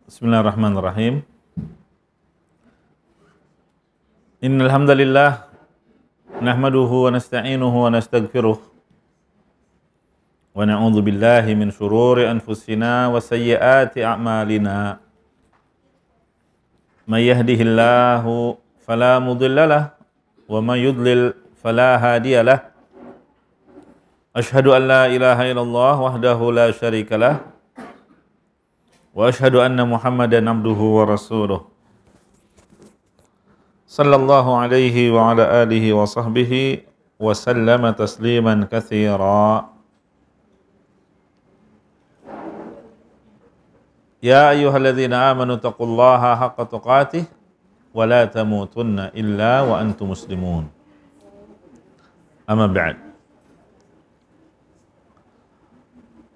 Bismillahirrahmanirrahim. Innal hamdalillah nahmaduhu wa nasta'inuhu wa nastaghfiruh wa na'udzu billahi min shururi anfusina wa sayyiati a'malina. May yahdihillahu fala mudhillalah wa may yudlil fala hadiyalah. Ashhadu an la ilaha illallah wahdahu la syarikalah wa ashhadu anna Muhammadan abduhu wa rasuluh. Sallallahu alaihi wa ala alihi wa sahbihi wa sallama tasliman katsira. Ya ayyuhalladzina amanu taqullaha haqqa tuqatih wa la tamutunna illa wa antum muslimun. Amma ba'd.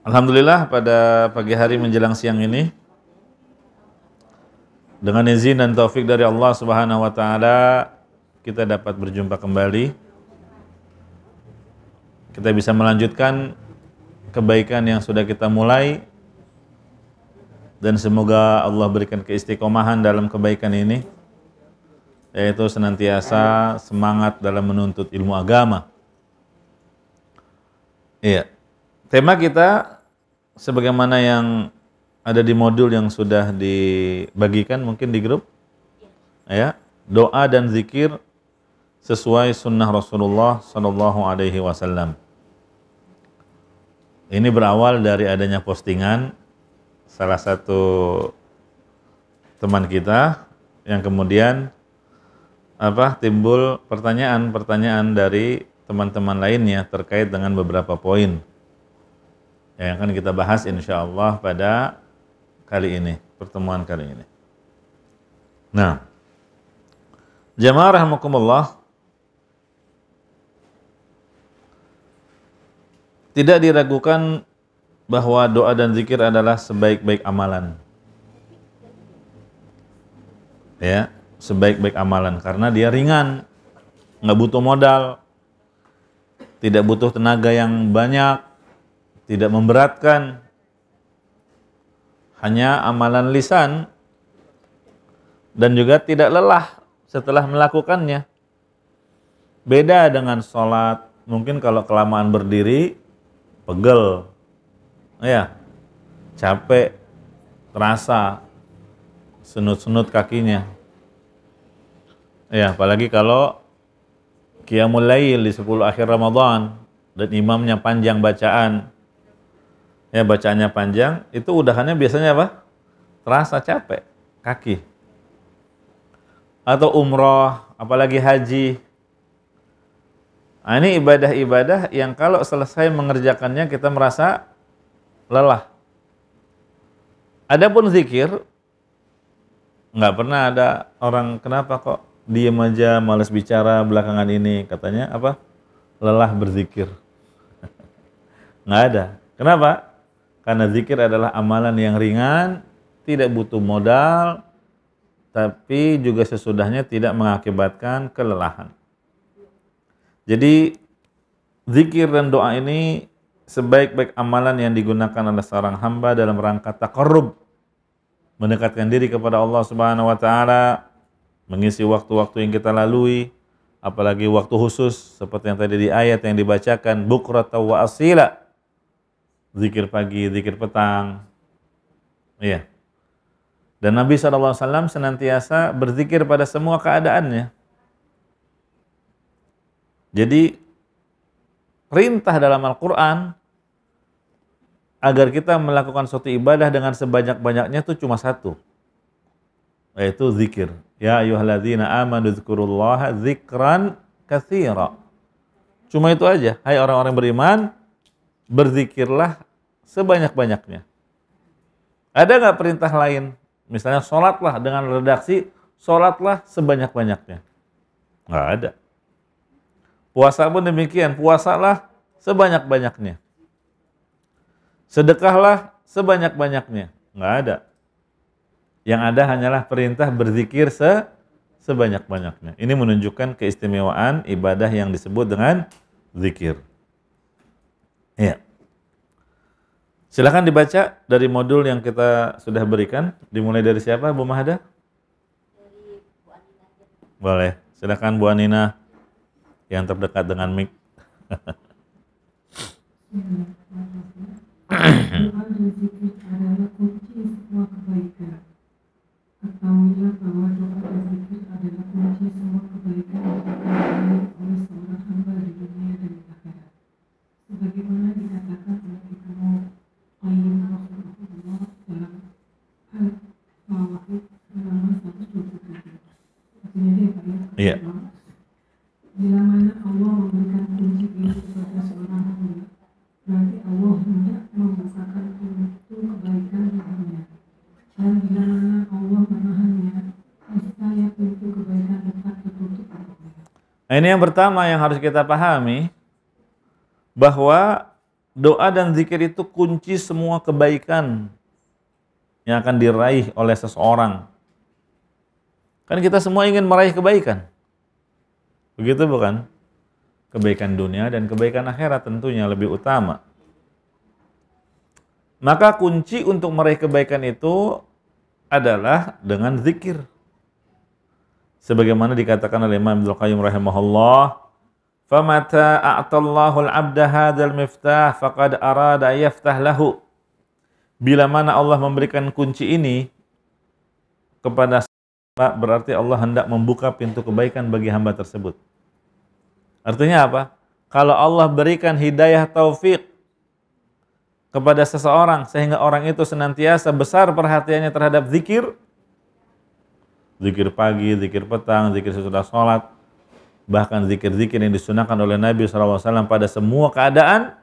Alhamdulillah, pada pagi hari menjelang siang ini dengan izin dan taufik dari Allah Subhanahu wa taala kita dapat berjumpa kembali. Kita bisa melanjutkan kebaikan yang sudah kita mulai dan semoga Allah berikan keistiqomahan dalam kebaikan ini, yaitu senantiasa semangat dalam menuntut ilmu agama. Iya. Tema kita sebagaimana yang ada di modul yang sudah dibagikan mungkin di grup, ya, doa dan zikir sesuai sunnah Rasulullah Sallallahu Alaihi Wasallam. Ini berawal dari adanya postingan salah satu teman kita yang kemudian timbul pertanyaan dari teman-teman lainnya terkait dengan beberapa poin yang akan kita bahas insyaallah pada pertemuan kali ini. Nah, jamaah rahimakumullah, tidak diragukan bahwa doa dan zikir adalah sebaik-baik amalan. Ya, sebaik-baik amalan karena dia ringan, nggak butuh modal, tidak butuh tenaga yang banyak, tidak memberatkan, hanya amalan lisan dan juga tidak lelah setelah melakukannya. Beda dengan sholat, mungkin kalau kelamaan berdiri pegel, ya, capek, terasa senut-senut kakinya. Ya, apalagi kalau qiyamul lail di 10 akhir Ramadan dan imamnya panjang bacaan. Ya, bacaannya panjang, itu udahannya biasanya apa? Terasa capek kaki. Atau umroh, apalagi haji. Nah, ini ibadah-ibadah yang kalau selesai mengerjakannya kita merasa lelah. Adapun zikir, nggak pernah ada orang kenapa kok diem aja, malas bicara belakangan ini, katanya apa? Lelah berzikir. Nggak ada. Kenapa? Karena zikir adalah amalan yang ringan, tidak butuh modal, tapi juga sesudahnya tidak mengakibatkan kelelahan. Jadi zikir dan doa ini sebaik-baik amalan yang digunakan oleh seorang hamba dalam rangka taqarrub, mendekatkan diri kepada Allah Subhanahu wa taala, mengisi waktu-waktu yang kita lalui, apalagi waktu khusus seperti yang tadi di ayat yang dibacakan, bukratan wa asila. Zikir pagi, zikir petang. Iya. Dan Nabi SAW senantiasa berzikir pada semua keadaannya. Jadi perintah dalam Al-Quran agar kita melakukan suatu ibadah dengan sebanyak-banyaknya itu cuma satu, yaitu zikir. Ya ayyuhalladzina amanu dzkurullaha dzikran katsira. Cuma itu aja. Hai orang-orang beriman, berzikirlah sebanyak-banyaknya. Ada nggak perintah lain? Misalnya sholatlah dengan redaksi, sholatlah sebanyak-banyaknya. Nggak ada. Puasa pun demikian, puasalah sebanyak-banyaknya. Sedekahlah sebanyak-banyaknya. Nggak ada. Yang ada hanyalah perintah berzikir sebanyak-banyaknya. Ini menunjukkan keistimewaan ibadah yang disebut dengan zikir. Iya. Silakan dibaca dari modul yang kita sudah berikan. Dimulai dari siapa, Bu Mahada? Dari Bu Anina. Boleh. Silakan Bu Anina yang terdekat dengan mic. Doa dan zikir adalah kunci semua kebaikan. Ketahuilah bahwa doa dan zikir adalah kunci semua kebaikan yang akan diraih oleh seorang hamba di dunia dan di akhirat. Sebagaimana dikatakan oleh Ibnu Qayyim rahimahullah dalam Al-Fawaid halaman 127. Artinya dia Pak ya? Iya. Bila mana Allah memberikan kunci ini kepada seorang hamba, berarti Allah hendak membukakan pintu kebaikan di dunia. Dan bila mana Allah menahannya, niscaya pintu kebaikan tetap tertutup untuknya. Nah, ini yang pertama yang harus kita pahami, bahwa doa dan zikir itu kunci semua kebaikan yang akan diraih oleh seseorang. Kan kita semua ingin meraih kebaikan. Begitu bukan? Kebaikan dunia dan kebaikan akhirat tentunya lebih utama. Maka kunci untuk meraih kebaikan itu adalah dengan zikir. Sebagaimana dikatakan oleh Imam Ibnu Qayyim rahimahullah, "Famata a'tallahu al-'abda hadzal miftah faqad arada yaftah lahu." Bila mana Allah memberikan kunci ini kepada hamba, berarti Allah hendak membuka pintu kebaikan bagi hamba tersebut. Artinya apa? Kalau Allah berikan hidayah taufik kepada seseorang sehingga orang itu senantiasa besar perhatiannya terhadap zikir, zikir pagi, zikir petang, zikir sesudah sholat, bahkan zikir-zikir yang disunahkan oleh Nabi SAW pada semua keadaan,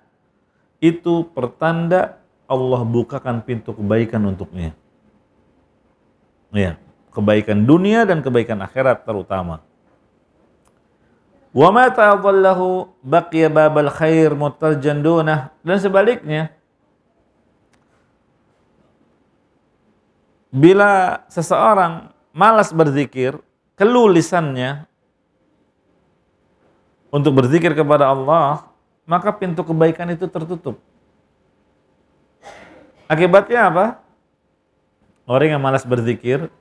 itu pertanda Allah bukakan pintu kebaikan untuknya. Ya, kebaikan dunia dan kebaikan akhirat terutama. Wa ma ta'adallahu baqiya babal khair mutarjan dunah, dan sebaliknya, bila seseorang malas berzikir, keluh lisannya untuk berzikir kepada Allah, maka pintu kebaikan itu tertutup. Akibatnya apa? Orang yang malas berzikir,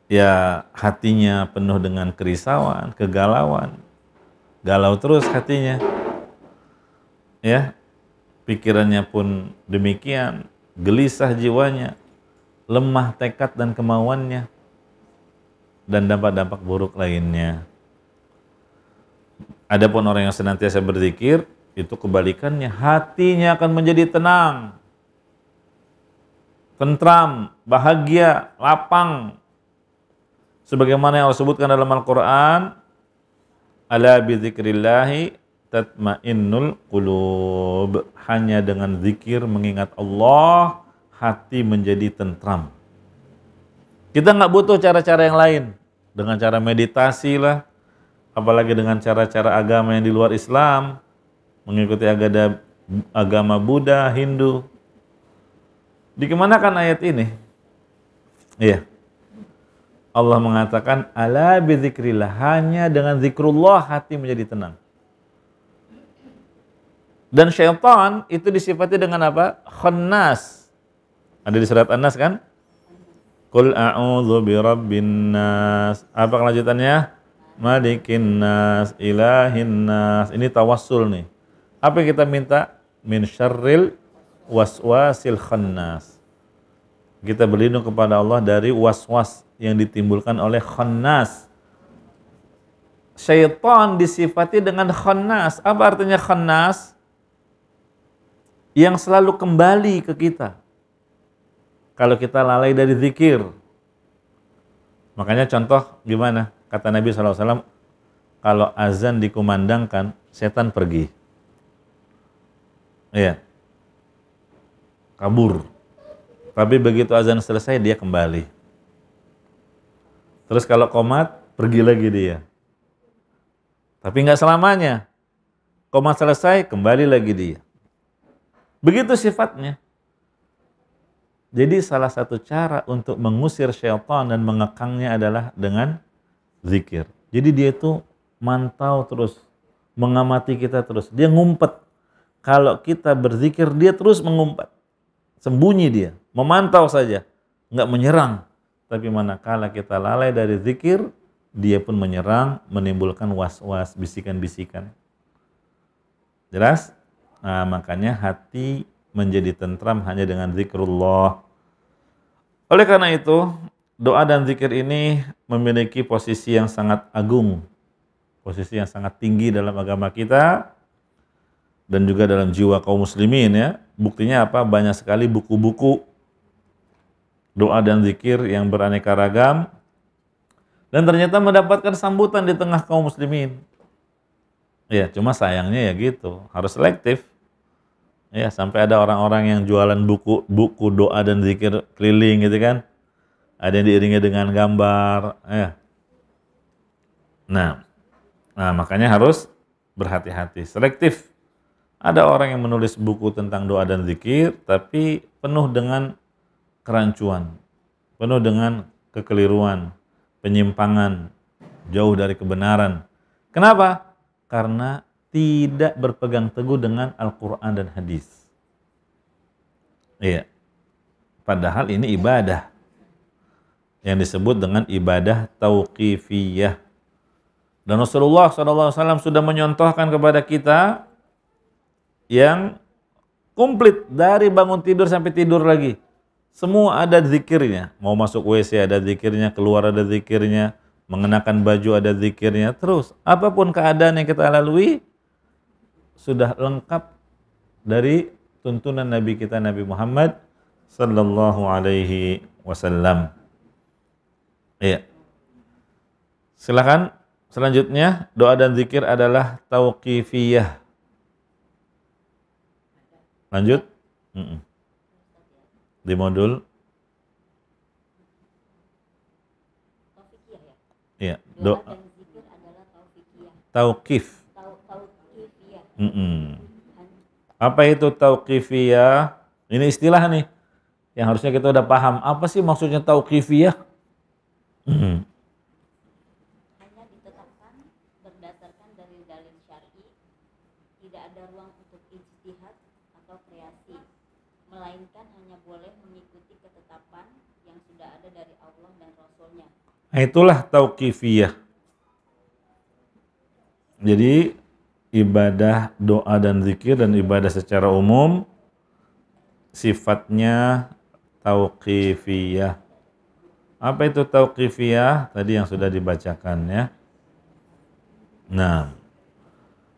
ya hatinya penuh dengan kerisauan, kegalauan, galau terus hatinya, ya pikirannya pun demikian, gelisah jiwanya, lemah tekad dan kemauannya, dan dampak-dampak buruk lainnya. Adapun orang yang senantiasa berzikir, itu kebalikannya, hatinya akan menjadi tenang, tentram, bahagia, lapang. Sebagaimana yang Allah sebutkan dalam Al-Quran, ala bidzikrillahi tatmainnul qulub. Hanya dengan zikir mengingat Allah, hati menjadi tentram. Kita nggak butuh cara-cara yang lain. Dengan cara meditasi lah, apalagi dengan cara-cara agama yang di luar Islam, mengikuti agama Buddha, Hindu. Dikemanakan ayat ini? Iya. Allah mengatakan, ala bidzikrillah, hanya dengan zikrullah hati menjadi tenang. Dan syaitan itu disifati dengan apa? Khannas. Ada di surat An-Nas kan? Qul a'udzu birabbin nas. Apa kelanjutannya? Malikin nas, ilahin nas. Ini tawassul nih. Apa yang kita minta? Min syarril waswasil khannas. Kita berlindung kepada Allah dari waswas yang ditimbulkan oleh khannas. Syaitan disifati dengan khannas. Apa artinya khannas? Yang selalu kembali ke kita kalau kita lalai dari zikir. Makanya contoh gimana? Kata Nabi SAW, kalau azan dikumandangkan, setan pergi. Iya. Kabur. Tapi begitu azan selesai, dia kembali. Terus kalau qomat, pergi lagi dia. Tapi nggak selamanya. Qomat selesai, kembali lagi dia. Begitu sifatnya. Jadi salah satu cara untuk mengusir syaitan dan mengekangnya adalah dengan zikir. Jadi dia itu mantau terus, mengamati kita terus. Dia ngumpet. Kalau kita berzikir, dia terus mengumpat. Sembunyi dia, memantau saja, nggak menyerang. Tapi manakala kita lalai dari zikir, dia pun menyerang, menimbulkan was-was, bisikan-bisikan. Jelas? Nah, makanya hati menjadi tentram hanya dengan zikrullah. Oleh karena itu, doa dan zikir ini memiliki posisi yang sangat agung, posisi yang sangat tinggi dalam agama kita dan juga dalam jiwa kaum muslimin ya. Buktinya apa? Banyak sekali buku-buku doa dan zikir yang beraneka ragam dan ternyata mendapatkan sambutan di tengah kaum muslimin. Ya, cuma sayangnya ya gitu, harus selektif. Ya, sampai ada orang-orang yang jualan buku doa dan zikir keliling gitu kan. Ada yang diiringi dengan gambar, ya. Nah, makanya harus berhati-hati, selektif. Ada orang yang menulis buku tentang doa dan zikir, tapi penuh dengan kerancuan, penuh dengan kekeliruan, penyimpangan, jauh dari kebenaran. Kenapa? Karena tidak berpegang teguh dengan Al-Quran dan hadis. Iya. Padahal ini ibadah yang disebut dengan ibadah tauqifiyah. Dan Rasulullah SAW sudah menyontohkan kepada kita yang komplit dari bangun tidur sampai tidur lagi. Semua ada zikirnya. Mau masuk WC ada zikirnya, keluar ada zikirnya, mengenakan baju ada zikirnya. Terus apapun keadaan yang kita lalui sudah lengkap dari tuntunan Nabi kita Nabi Muhammad sallallahu alaihi wasallam. Iya. Silakan selanjutnya, doa dan zikir adalah tauqifiyah. Lanjut. Di modul. Taufikiyah ya. Iya. Doa dan zikir adalah taufikiyah. Tauqif. Tauqifiyah. Apa itu tauqifiyah? Ini istilah nih yang harusnya kita udah paham. Apa sih maksudnya tauqifiyah? Hanya ditetapkan berdasarkan dalil-dalil syar'i, tidak ada ruang untuk ijtihad atau kreasi, melainkan hanya boleh mengikuti ketetapan yang sudah ada dari Allah dan Rasul-Nya. Nah, itulah tauqifiyah. Jadi ibadah doa dan zikir dan ibadah secara umum sifatnya tauqifiyah. Apa itu tauqifiyah? Tadi yang sudah dibacakan ya. Nah,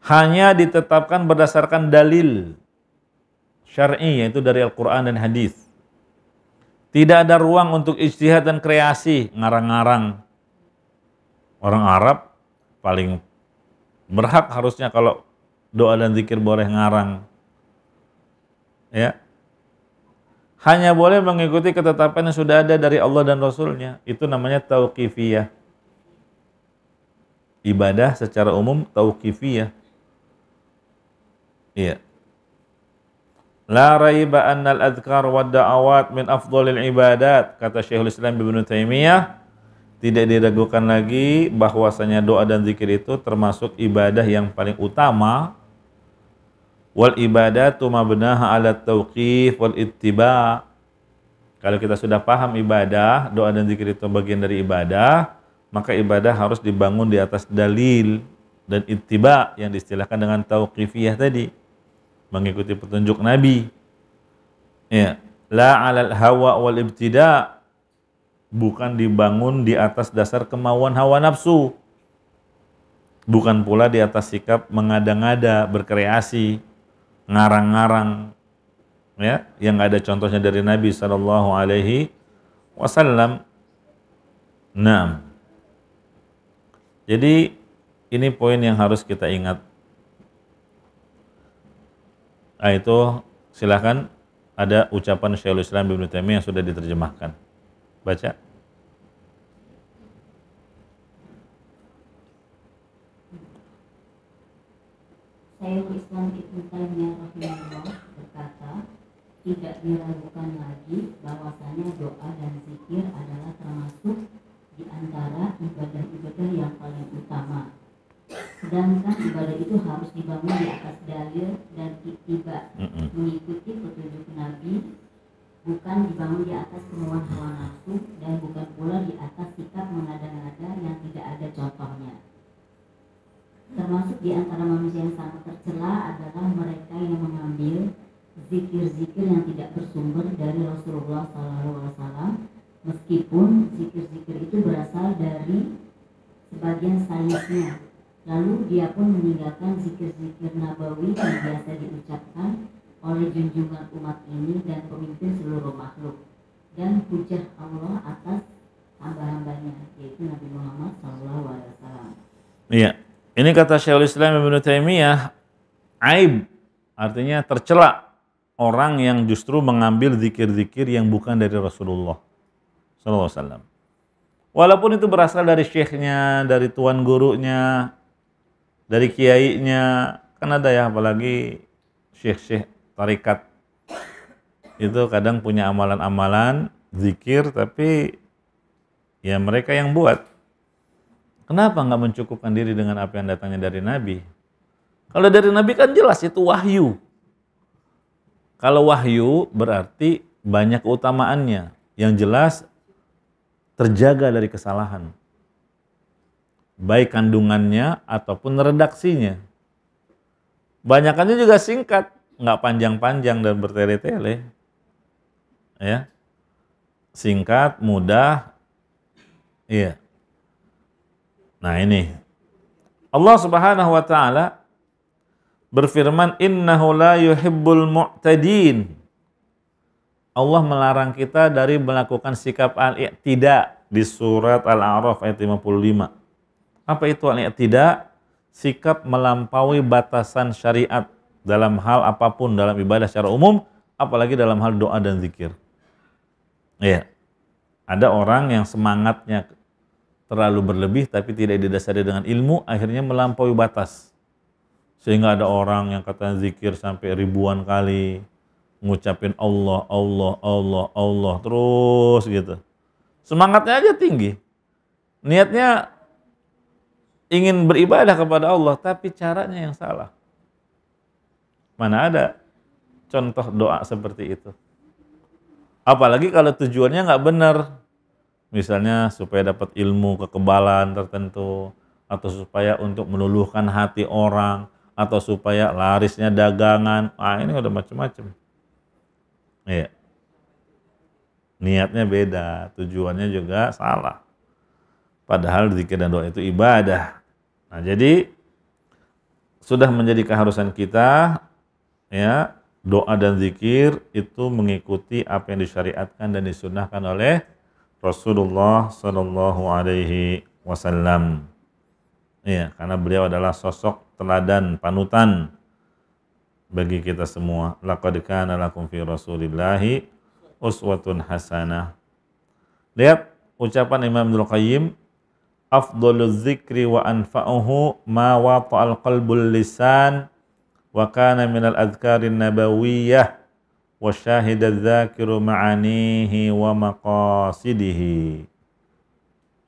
hanya ditetapkan berdasarkan dalil syar'i yaitu dari Al-Quran dan hadis. Tidak ada ruang untuk ijtihad dan kreasi, ngarang-ngarang. Orang Arab paling berhak harusnya kalau doa dan zikir boleh ngarang. Ya. Hanya boleh mengikuti ketetapan yang sudah ada dari Allah dan Rasul-Nya. Itu namanya tauqifiyah. Ibadah secara umum tauqifiyah. Iya. La raiba annal adhkar wa da'awat min afdhalil ibadat, kata Syekhul Islam Ibnu Taimiyah. Tidak diragukan lagi bahwasanya doa dan zikir itu termasuk ibadah yang paling utama. Wal ibadatu mabnaha ala tauqif wal ittiba. Kalau kita sudah paham ibadah, doa dan zikir itu bagian dari ibadah, maka ibadah harus dibangun di atas dalil dan ittiba yang diistilahkan dengan tauqifiyah tadi. Mengikuti petunjuk Nabi. Ya, la 'alal hawa wal ibtida. Bukan dibangun di atas dasar kemauan hawa nafsu. Bukan pula di atas sikap mengada-ngada, berkreasi, ngarang-ngarang, ya, yang ada contohnya dari Nabi Sallallahu Alaihi Wasallam. Nah, jadi ini poin yang harus kita ingat. Itu silakan, ada ucapan Syekhul Islam Ibnu Taimiyah yang sudah diterjemahkan. Baca. Syekhul Islam Ibnu Taimiyah rahimahullah berkata, tidak diragukan lagi bahwasanya doa dan zikir adalah termasuk di antara ibadah-ibadah yang paling utama. Sedangkan ibadah itu harus dibangun di atas dalil dan ittiba, mengikuti petunjuk Nabi, bukan dibangun di atas kemauan hawa nafsu, dan bukan pula di atas sikap mengada-ngada yang tidak ada contohnya. Termasuk di antara manusia yang sangat tercela adalah mereka yang mengambil zikir-zikir yang tidak bersumber dari Rasulullah SAW, meskipun zikir-zikir itu berasal dari sebagian sainsnya. Lalu dia pun meninggalkan zikir-zikir nabawi yang biasa diucapkan oleh junjungan umat ini dan pemimpin seluruh makhluk, dan hujah Allah atas hamba-hambanya, yaitu Nabi Muhammad SAW. Iya, ini kata Syekhul Islam Ibnu Taimiyah, aib artinya tercela orang yang justru mengambil zikir-zikir yang bukan dari Rasulullah SAW. Walaupun itu berasal dari syekhnya, dari tuan gurunya, dari kiainya, kan ada ya, apalagi syekh-syekh tarikat itu kadang punya amalan-amalan zikir, tapi ya mereka yang buat. Kenapa nggak mencukupkan diri dengan apa yang datangnya dari Nabi? Kalau dari Nabi kan jelas itu wahyu. Kalau wahyu berarti banyak keutamaannya, yang jelas terjaga dari kesalahan, baik kandungannya ataupun redaksinya. Banyakannya juga singkat, nggak panjang-panjang dan bertele-tele, ya, singkat, mudah, iya. Nah ini Allah Subhanahu Wa Taala berfirman, Innahu la yuhibbul mu'tadin. Allah melarang kita dari melakukan sikap al-i'tida di surat Al-A'raf ayat 55. Apa itu al-i'tida? Sikap melampaui batasan syariat dalam hal apapun, dalam ibadah secara umum, apalagi dalam hal doa dan zikir. Ya, ada orang yang semangatnya terlalu berlebih tapi tidak didasari dengan ilmu, akhirnya melampaui batas. Sehingga ada orang yang katanya zikir sampai ribuan kali, ngucapin Allah, Allah, Allah, Allah terus gitu. Semangatnya aja tinggi. Niatnya ingin beribadah kepada Allah, tapi caranya yang salah. Mana ada contoh doa seperti itu? Apalagi kalau tujuannya nggak benar. Misalnya supaya dapat ilmu kekebalan tertentu, atau supaya untuk meluluhkan hati orang, atau supaya larisnya dagangan. Ini udah macam-macam. Iya. Niatnya beda, tujuannya juga salah. Padahal zikir dan doa itu ibadah. Nah, jadi sudah menjadi keharusan kita, ya, doa dan zikir itu mengikuti apa yang disyariatkan dan disunnahkan oleh Rasulullah Sallallahu Alaihi Wasallam. Iya, karena beliau adalah sosok teladan, panutan bagi kita semua. Laqad kana lakum fi Rasulillahi uswatun hasanah. Lihat ucapan Imam Ibnu Qayyim, afdhaluz zikri wa anfa'uhu ma wata'al qalbul lisan wa kana minal adhkarin nabawiyyah wa syahidadz zakiru ma'anihi wa maqasidihi.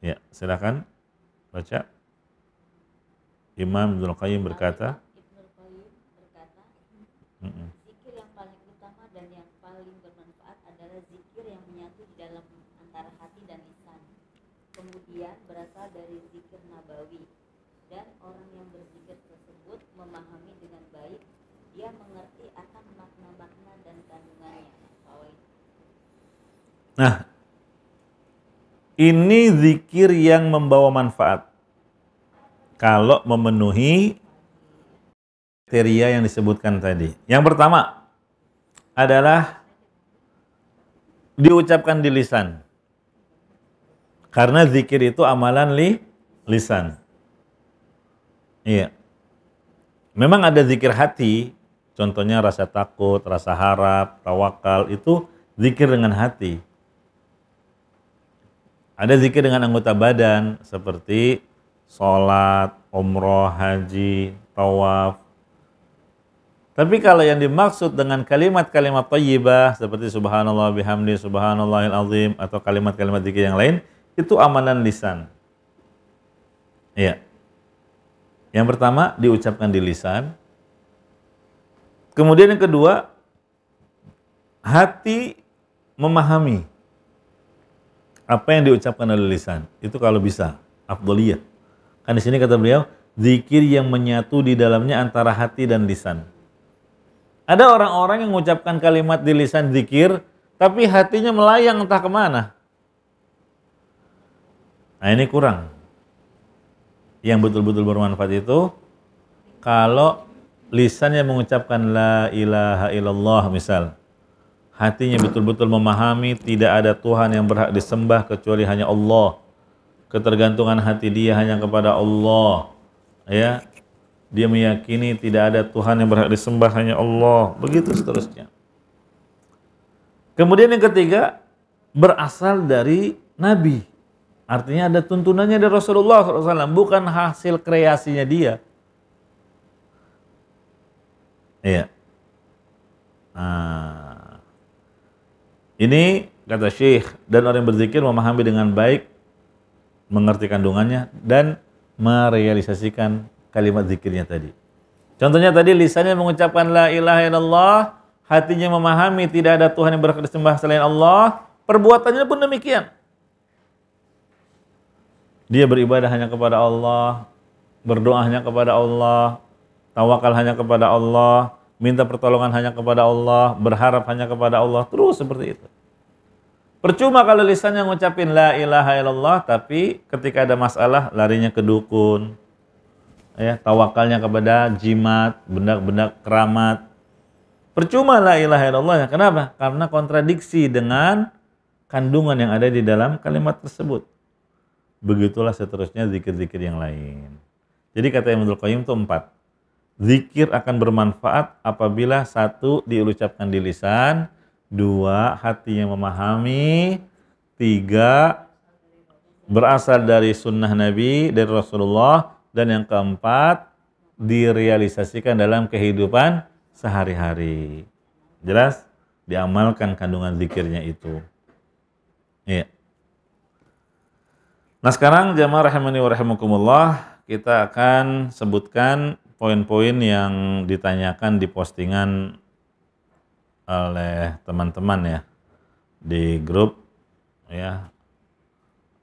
Ya, silakan baca. Imam Ibnu Qayyim berkata, zikir yang paling utama dan yang paling bermanfaat adalah zikir yang menyatu di dalam antara hati dan lisan. Kemudian berasal dari zikir nabawi, dan orang yang berzikir tersebut memahami dengan baik, dia mengerti akan makna-makna dan kandungannya. Nah, ini zikir yang membawa manfaat kalau memenuhi kriteria yang disebutkan tadi. Yang pertama adalah diucapkan di lisan. Karena zikir itu amalan lisan. Iya. Memang ada zikir hati, contohnya rasa takut, rasa harap, tawakal, itu zikir dengan hati. Ada zikir dengan anggota badan seperti sholat, umroh, haji, tawaf. Tapi kalau yang dimaksud dengan kalimat-kalimat thayyibah seperti subhanallah bihamdi, subhanallahil azim, atau kalimat-kalimat zikir yang lain, itu amalan lisan. Iya. Yang pertama diucapkan di lisan. Kemudian yang kedua, hati memahami apa yang diucapkan oleh lisan. Itu kalau bisa, afdhaliyah. Kan di sini kata beliau, zikir yang menyatu di dalamnya antara hati dan lisan. Ada orang-orang yang mengucapkan kalimat di lisan zikir, tapi hatinya melayang entah kemana. Nah ini kurang. Yang betul-betul bermanfaat itu, kalau lisannya mengucapkan la ilaha illallah misal, hatinya betul-betul memahami tidak ada Tuhan yang berhak disembah kecuali hanya Allah. Ketergantungan hati dia hanya kepada Allah. Ya, dia meyakini tidak ada Tuhan yang berhak disembah hanya Allah. Begitu seterusnya. Kemudian yang ketiga, berasal dari Nabi. Artinya ada tuntunannya dari Rasulullah SAW, bukan hasil kreasinya dia. Iya. Nah, ini kata Syekh, dan orang yang berzikir memahami dengan baik, mengerti kandungannya, dan merealisasikan kalimat zikirnya tadi. Contohnya tadi lisannya mengucapkan la ilaha illallah, hatinya memahami tidak ada Tuhan yang berhak disembah selain Allah, perbuatannya pun demikian. Dia beribadah hanya kepada Allah, berdoa hanya kepada Allah, tawakal hanya kepada Allah, minta pertolongan hanya kepada Allah, berharap hanya kepada Allah, terus seperti itu. Percuma kalau lisannya ngucapin la ilaha illallah, tapi ketika ada masalah larinya ke dukun, ya, tawakalnya kepada jimat, benda-benda keramat. Percuma la ilaha illallah. Kenapa? Karena kontradiksi dengan kandungan yang ada di dalam kalimat tersebut. Begitulah seterusnya zikir-zikir yang lain. Jadi kata Ibnul Qayyim itu 4. Zikir akan bermanfaat apabila 1 diucapkan di lisan, 2 hati yang memahami, 3 berasal dari sunnah Nabi, dari Rasulullah, dan yang keempat direalisasikan dalam kehidupan sehari-hari. Jelas? Diamalkan kandungan zikirnya itu. Iya. Nah sekarang jamaah rahimani wa rahimakumullah, kita akan sebutkan poin-poin yang ditanyakan di postingan oleh teman-teman ya di grup ya.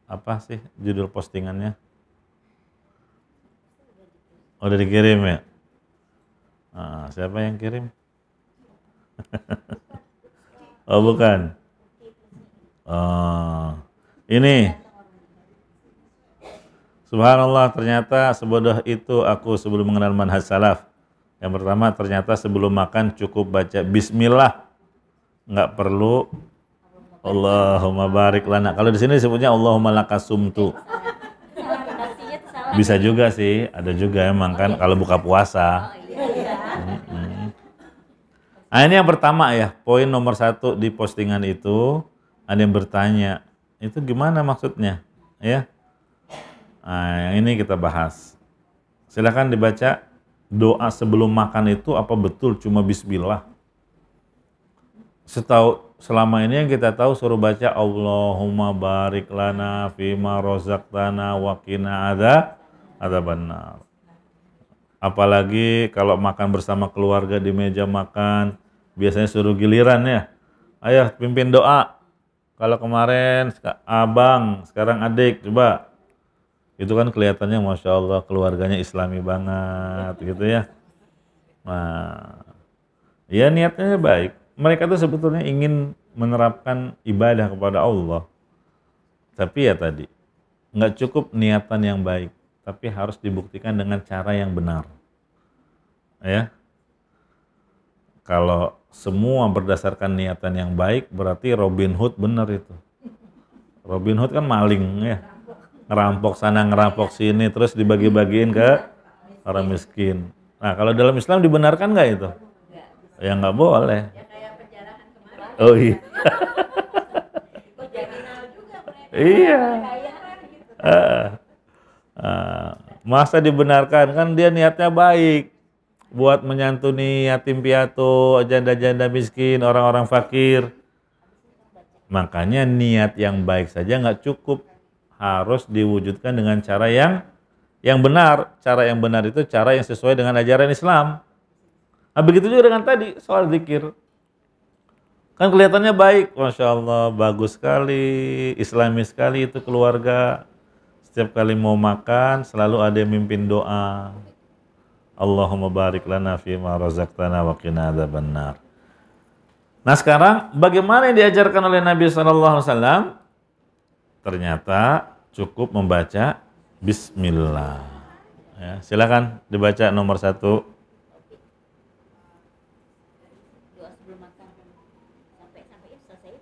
Apa sih judul postingannya? Oh, udah dikirim ya? Nah, siapa yang kirim? Oh bukan. Oh, ini. Subhanallah, ternyata sebodoh itu aku sebelum mengenal manhaj salaf. Yang pertama, ternyata sebelum makan cukup baca bismillah. Nggak perlu Allahumma barik lana. Kalau di sini disebutnya Allahumma lakasumtu. Bisa juga sih, ada juga emang kan kalau buka puasa. Nah ini yang pertama ya, poin nomor 1 di postingan itu, ada yang bertanya, itu gimana maksudnya? Ya. Nah, yang ini kita bahas. Silakan dibaca doa sebelum makan itu apa betul cuma bismillah? Selama ini yang kita tahu suruh baca Allahumma barik lana fima rozaqtana wa qina adzabannar. Apalagi kalau makan bersama keluarga di meja makan, biasanya suruh giliran ya. Ayo pimpin doa. Kalau kemarin abang, sekarang adik, coba. Itu kan kelihatannya Masya Allah keluarganya islami banget gitu ya. Nah, ya niatnya baik. Mereka tuh sebetulnya ingin menerapkan ibadah kepada Allah. Tapi ya tadi, nggak cukup niatan yang baik. Tapi harus dibuktikan dengan cara yang benar. Ya. Kalau semua berdasarkan niatan yang baik, berarti Robin Hood benar itu. Robin Hood kan maling ya. Ngerampok sana, ngerampok sini, terus dibagi-bagiin ke orang miskin. Nah, kalau dalam Islam dibenarkan nggak itu? Ya nggak boleh. Ya kayak penjarahan kemarin. Oh iya. Iya. Masa dibenarkan? Kan dia niatnya baik. Buat menyantuni yatim piatu, janda-janda miskin, orang-orang fakir. Makanya niat yang baik saja nggak cukup. Harus diwujudkan dengan cara yang Yang benar, cara yang benar itu cara yang sesuai dengan ajaran Islam. Nah, begitu juga dengan tadi soal zikir. Kan kelihatannya baik, Masya Allah, bagus sekali, Islami sekali itu keluarga. Setiap kali mau makan selalu ada yang mimpin doa. Allahumma barik lana fima razaqtana wa qina adzabannar. Nah sekarang bagaimana yang diajarkan oleh Nabi SAW? Ternyata cukup membaca Bismillah. Ya, silakan dibaca nomor 1. Doa sebelum makan sampai selesai.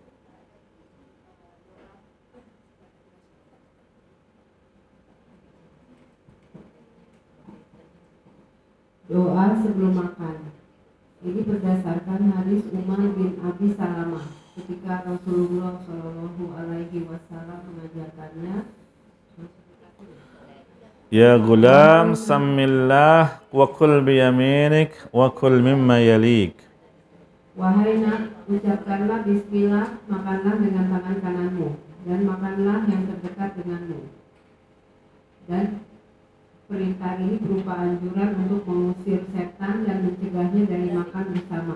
Doa sebelum makan. Ini berdasarkan hadis Umar bin Abi Salamah ketika Rasulullah Shallallahu Alaihi Wasallam mengajarkannya. Ya gulam, samillah wa kul biyaminik wa kul mimma yalik. Wahai nak, ucapkanlah Bismillah, makanlah dengan tangan kananmu dan makanlah yang terdekat denganmu. Dan perintah ini berupa anjuran untuk mengusir setan dan mencegahnya dari makan bersama.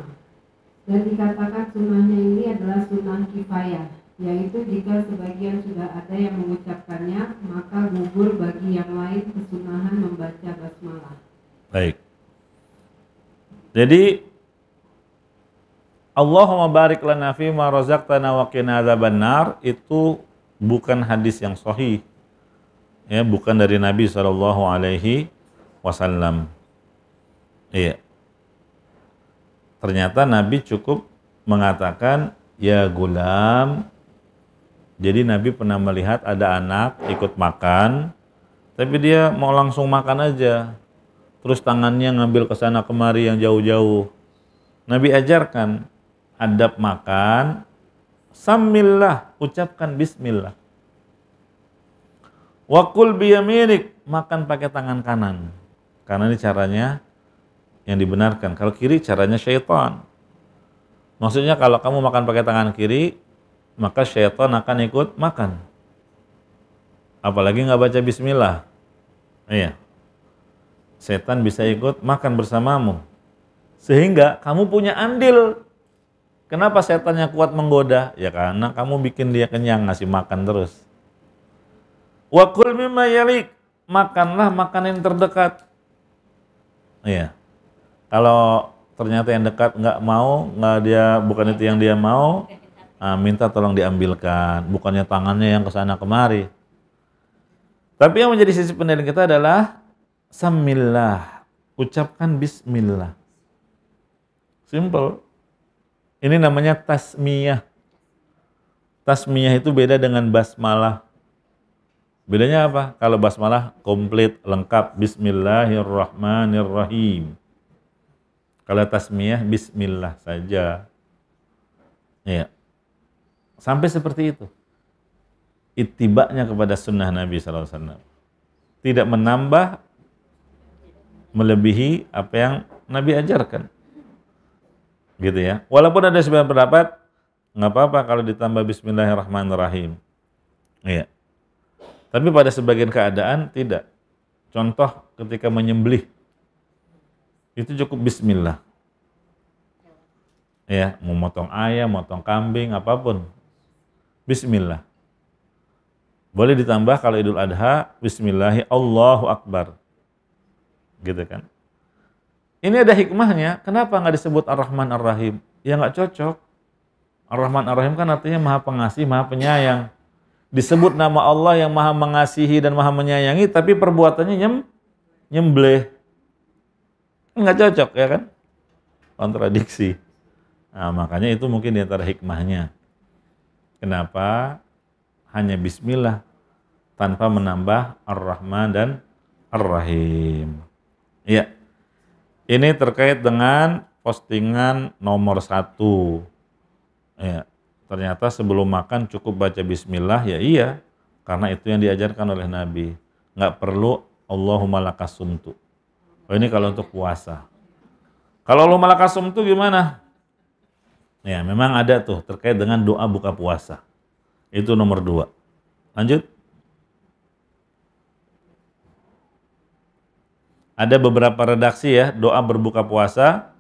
Dan dikatakan sunnahnya ini adalah sunnah kifayah, yaitu jika sebagian sudah ada yang mengucapkannya, maka gugur bagi yang lain kesunahan membaca basmalah. Baik. Jadi Allahumma barik lana fima razaqtana wa qina adzabannar itu bukan hadis yang sahih. Ya, bukan dari Nabi Shallallahu Alaihi Wasallam. Iya. Ternyata Nabi cukup mengatakan ya gulam. Jadi Nabi pernah melihat ada anak ikut makan, tapi dia mau langsung makan aja. Terus tangannya ngambil ke sana kemari yang jauh-jauh. Nabi ajarkan adab makan, samillah, ucapkan bismillah. Wakul biyaminik, makan pakai tangan kanan. Karena ini caranya yang dibenarkan. Kalau kiri caranya syaitan. Maksudnya kalau kamu makan pakai tangan kiri, maka syaitan akan ikut makan. Apalagi nggak baca bismillah. Iya. Setan bisa ikut makan bersamamu. Sehingga kamu punya andil. Kenapa setannya kuat menggoda? Ya karena kamu bikin dia kenyang, ngasih makan terus. Wa kul mimma yalik, makanlah makanan yang terdekat. Iya. Kalau ternyata yang dekat nggak mau, bukan itu yang dia mau, minta tolong diambilkan, bukannya tangannya yang kesana kemari. Tapi yang menjadi sisi pendidikan kita adalah samillah, ucapkan bismillah. Simple. Ini namanya tasmiyah. Tasmiyah itu beda dengan basmalah. Bedanya apa? Kalau basmalah komplit, lengkap, bismillahirrahmanirrahim. Kalau tasmiyah, bismillah saja. Ya. Sampai seperti itu. Ittiba'nya kepada sunnah Nabi SAW. Tidak menambah, melebihi apa yang Nabi ajarkan. Gitu ya. Walaupun ada sebagian pendapat, nggak apa-apa kalau ditambah bismillahirrahmanirrahim. Iya. Tapi pada sebagian keadaan tidak. Contoh ketika menyembelih, itu cukup bismillah. Ya, mau motong ayam, motong kambing, apapun. Bismillah. Boleh ditambah kalau Idul Adha, bismillahi Allahu Akbar. Gitu kan. Ini ada hikmahnya, kenapa nggak disebut Ar-Rahman Ar-Rahim? Ya nggak cocok. Ar-Rahman Ar-Rahim kan artinya maha pengasih, maha penyayang. Disebut nama Allah yang maha mengasihi dan maha menyayangi, tapi perbuatannya nyembleh. Nggak cocok ya kan? Kontradiksi. Nah, makanya itu mungkin di antara hikmahnya. Kenapa hanya bismillah tanpa menambah Ar-Rahman dan Ar-Rahim. Iya. Ini terkait dengan postingan nomor 1. Ya. Ternyata sebelum makan cukup baca bismillah, ya iya. Karena itu yang diajarkan oleh Nabi. Nggak perlu Allahumma lakasumtu. Oh, ini kalau untuk puasa. Kalau Allahumma lakasumtu gimana? Ya memang ada tuh terkait dengan doa buka puasa. Itu nomor 2. Lanjut. Ada beberapa redaksi ya, doa berbuka puasa.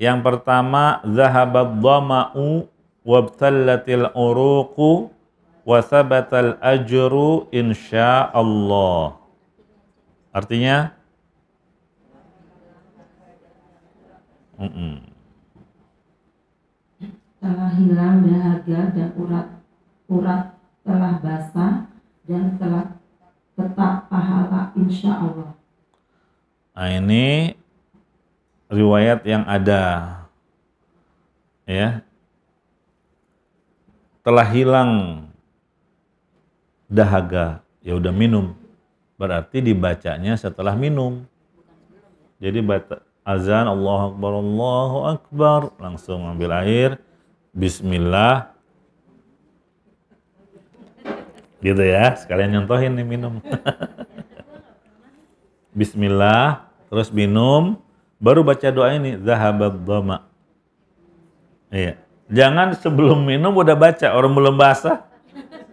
Yang pertama, zahabad dhama'u wabtallatil uruqu wa thabatal ajru insyaallah. Artinya telah hilang dahaga dan urat telah basah dan telah tetap pahala insya Allah. Nah, ini riwayat yang ada ya, telah hilang dahaga, ya udah minum, berarti dibacanya setelah minum. Jadi azan Allahu Akbar, langsung ambil air, Bismillah, gitu ya, sekalian nyontohin nih minum. Bismillah, terus minum, baru baca doa ini, zahabad dhama. Iya. Jangan sebelum minum udah baca, orang belum basah,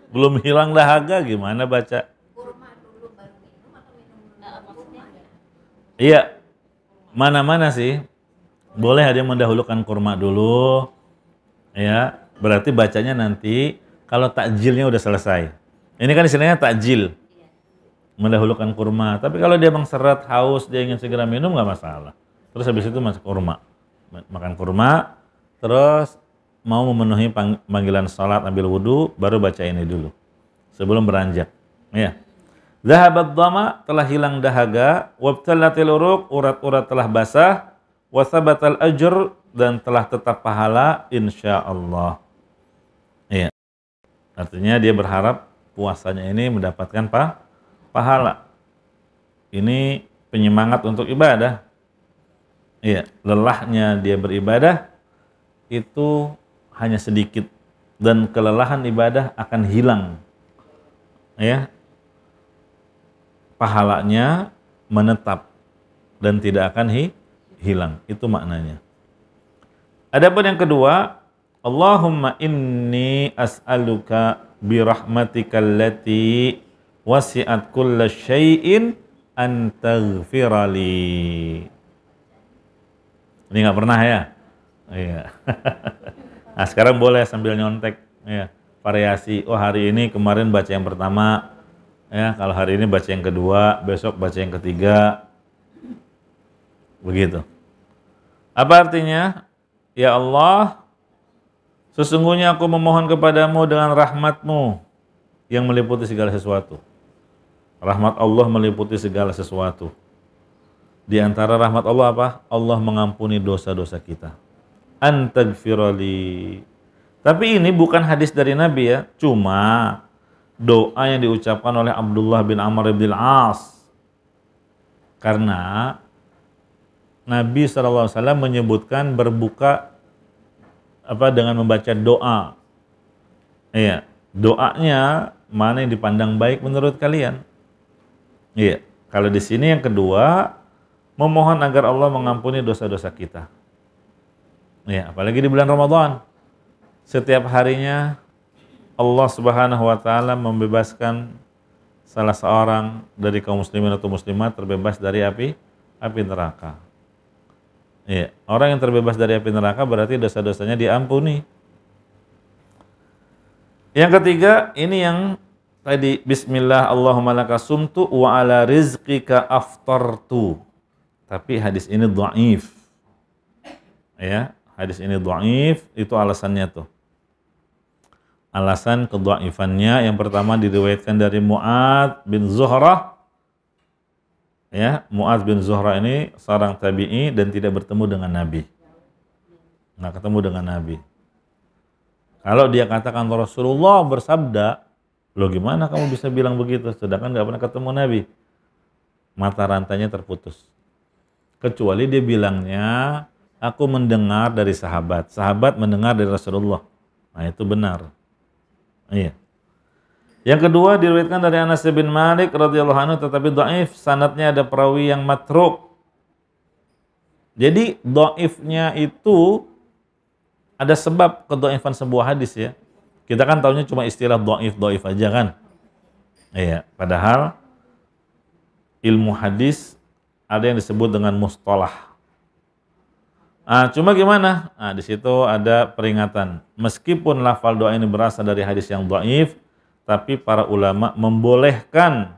belum hilang dahaga, gimana baca? Kurma dulu baru minum atau minum maksudnya? Iya, mana-mana sih. Boleh ada yang mendahulukan kurma dulu, ya. Berarti bacanya nanti kalau takjilnya udah selesai. Ini kan istilahnya takjil, mendahulukan kurma. Tapi kalau dia seret, haus, dia ingin segera minum nggak masalah. Terus habis itu masuk kurma, makan kurma, terus mau memenuhi panggilan salat, ambil wudu, baru baca ini dulu sebelum beranjak. Ya. Zahabat dhama, telah hilang dahaga, wabtallatil uruq, urat-urat telah basah, wasabatal ajr, dan telah tetap pahala insyaallah. Iya. Artinya dia berharap puasanya ini mendapatkan pahala. Ini penyemangat untuk ibadah. Iya, lelahnya dia beribadah itu hanya sedikit dan kelelahan ibadah akan hilang. Ya. Pahalanya menetap dan tidak akan hilang. Itu maknanya. Adapun yang kedua, Allahumma inni as'aluka birahmatika allati wasi'at kulla syai'in an taghfirali. Ini nggak pernah ya? Iya. Nah, sekarang boleh sambil nyontek ya, variasi. Oh, hari ini kemarin baca yang pertama ya, kalau hari ini baca yang kedua, besok baca yang ketiga. Begitu. Apa artinya? Ya Allah, sesungguhnya aku memohon kepadamu dengan rahmat-Mu yang meliputi segala sesuatu. Rahmat Allah meliputi segala sesuatu. Di antara rahmat Allah apa? Allah mengampuni dosa-dosa kita. Antagfirali. Tapi ini bukan hadis dari Nabi ya, cuma doa yang diucapkan oleh Abdullah bin Amr bin As. Karena Nabi SAW menyebutkan berbuka dengan membaca doa. Iya, doanya mana yang dipandang baik menurut kalian? Iya, kalau di sini yang kedua, memohon agar Allah mengampuni dosa-dosa kita. Iya, apalagi di bulan Ramadan. Setiap harinya Allah Subhanahu wa taala membebaskan salah seorang dari kaum muslimin atau muslimat terbebas dari api neraka. Iya, orang yang terbebas dari api neraka berarti dosa-dosanya diampuni. Yang ketiga, ini yang tadi, bismillah Allahumma laka sumtu wa ala rizqika aftartu. Tapi hadis ini dhaif. Ya, hadis ini dhaif, itu alasannya tuh. Alasan kedhaifannya yang pertama diriwayatkan dari Mu'adz bin Zuhrah. Ya, Mu'adz bin Zuhrah ini seorang tabi'i dan tidak bertemu dengan Nabi. Nah, ketemu dengan Nabi. Kalau dia katakan Rasulullah bersabda, loh gimana kamu bisa bilang begitu? Sedangkan nggak pernah ketemu Nabi. Mata rantainya terputus. Kecuali dia bilangnya, aku mendengar dari sahabat. Sahabat mendengar dari Rasulullah. Nah, itu benar. Iya. Yang kedua diriwayatkan dari Anas bin Malik radhiyallahu anhu, tetapi dhaif, sanadnya ada perawi yang matruk. Jadi dhaifnya itu ada sebab kedhaifan sebuah hadis ya. Kita kan taunya cuma istilah dhaif aja kan. Iya, padahal ilmu hadis ada yang disebut dengan mustalah. Cuma gimana? Di situ ada peringatan. Meskipun lafal doa ini berasal dari hadis yang dhaif, tapi para ulama membolehkan.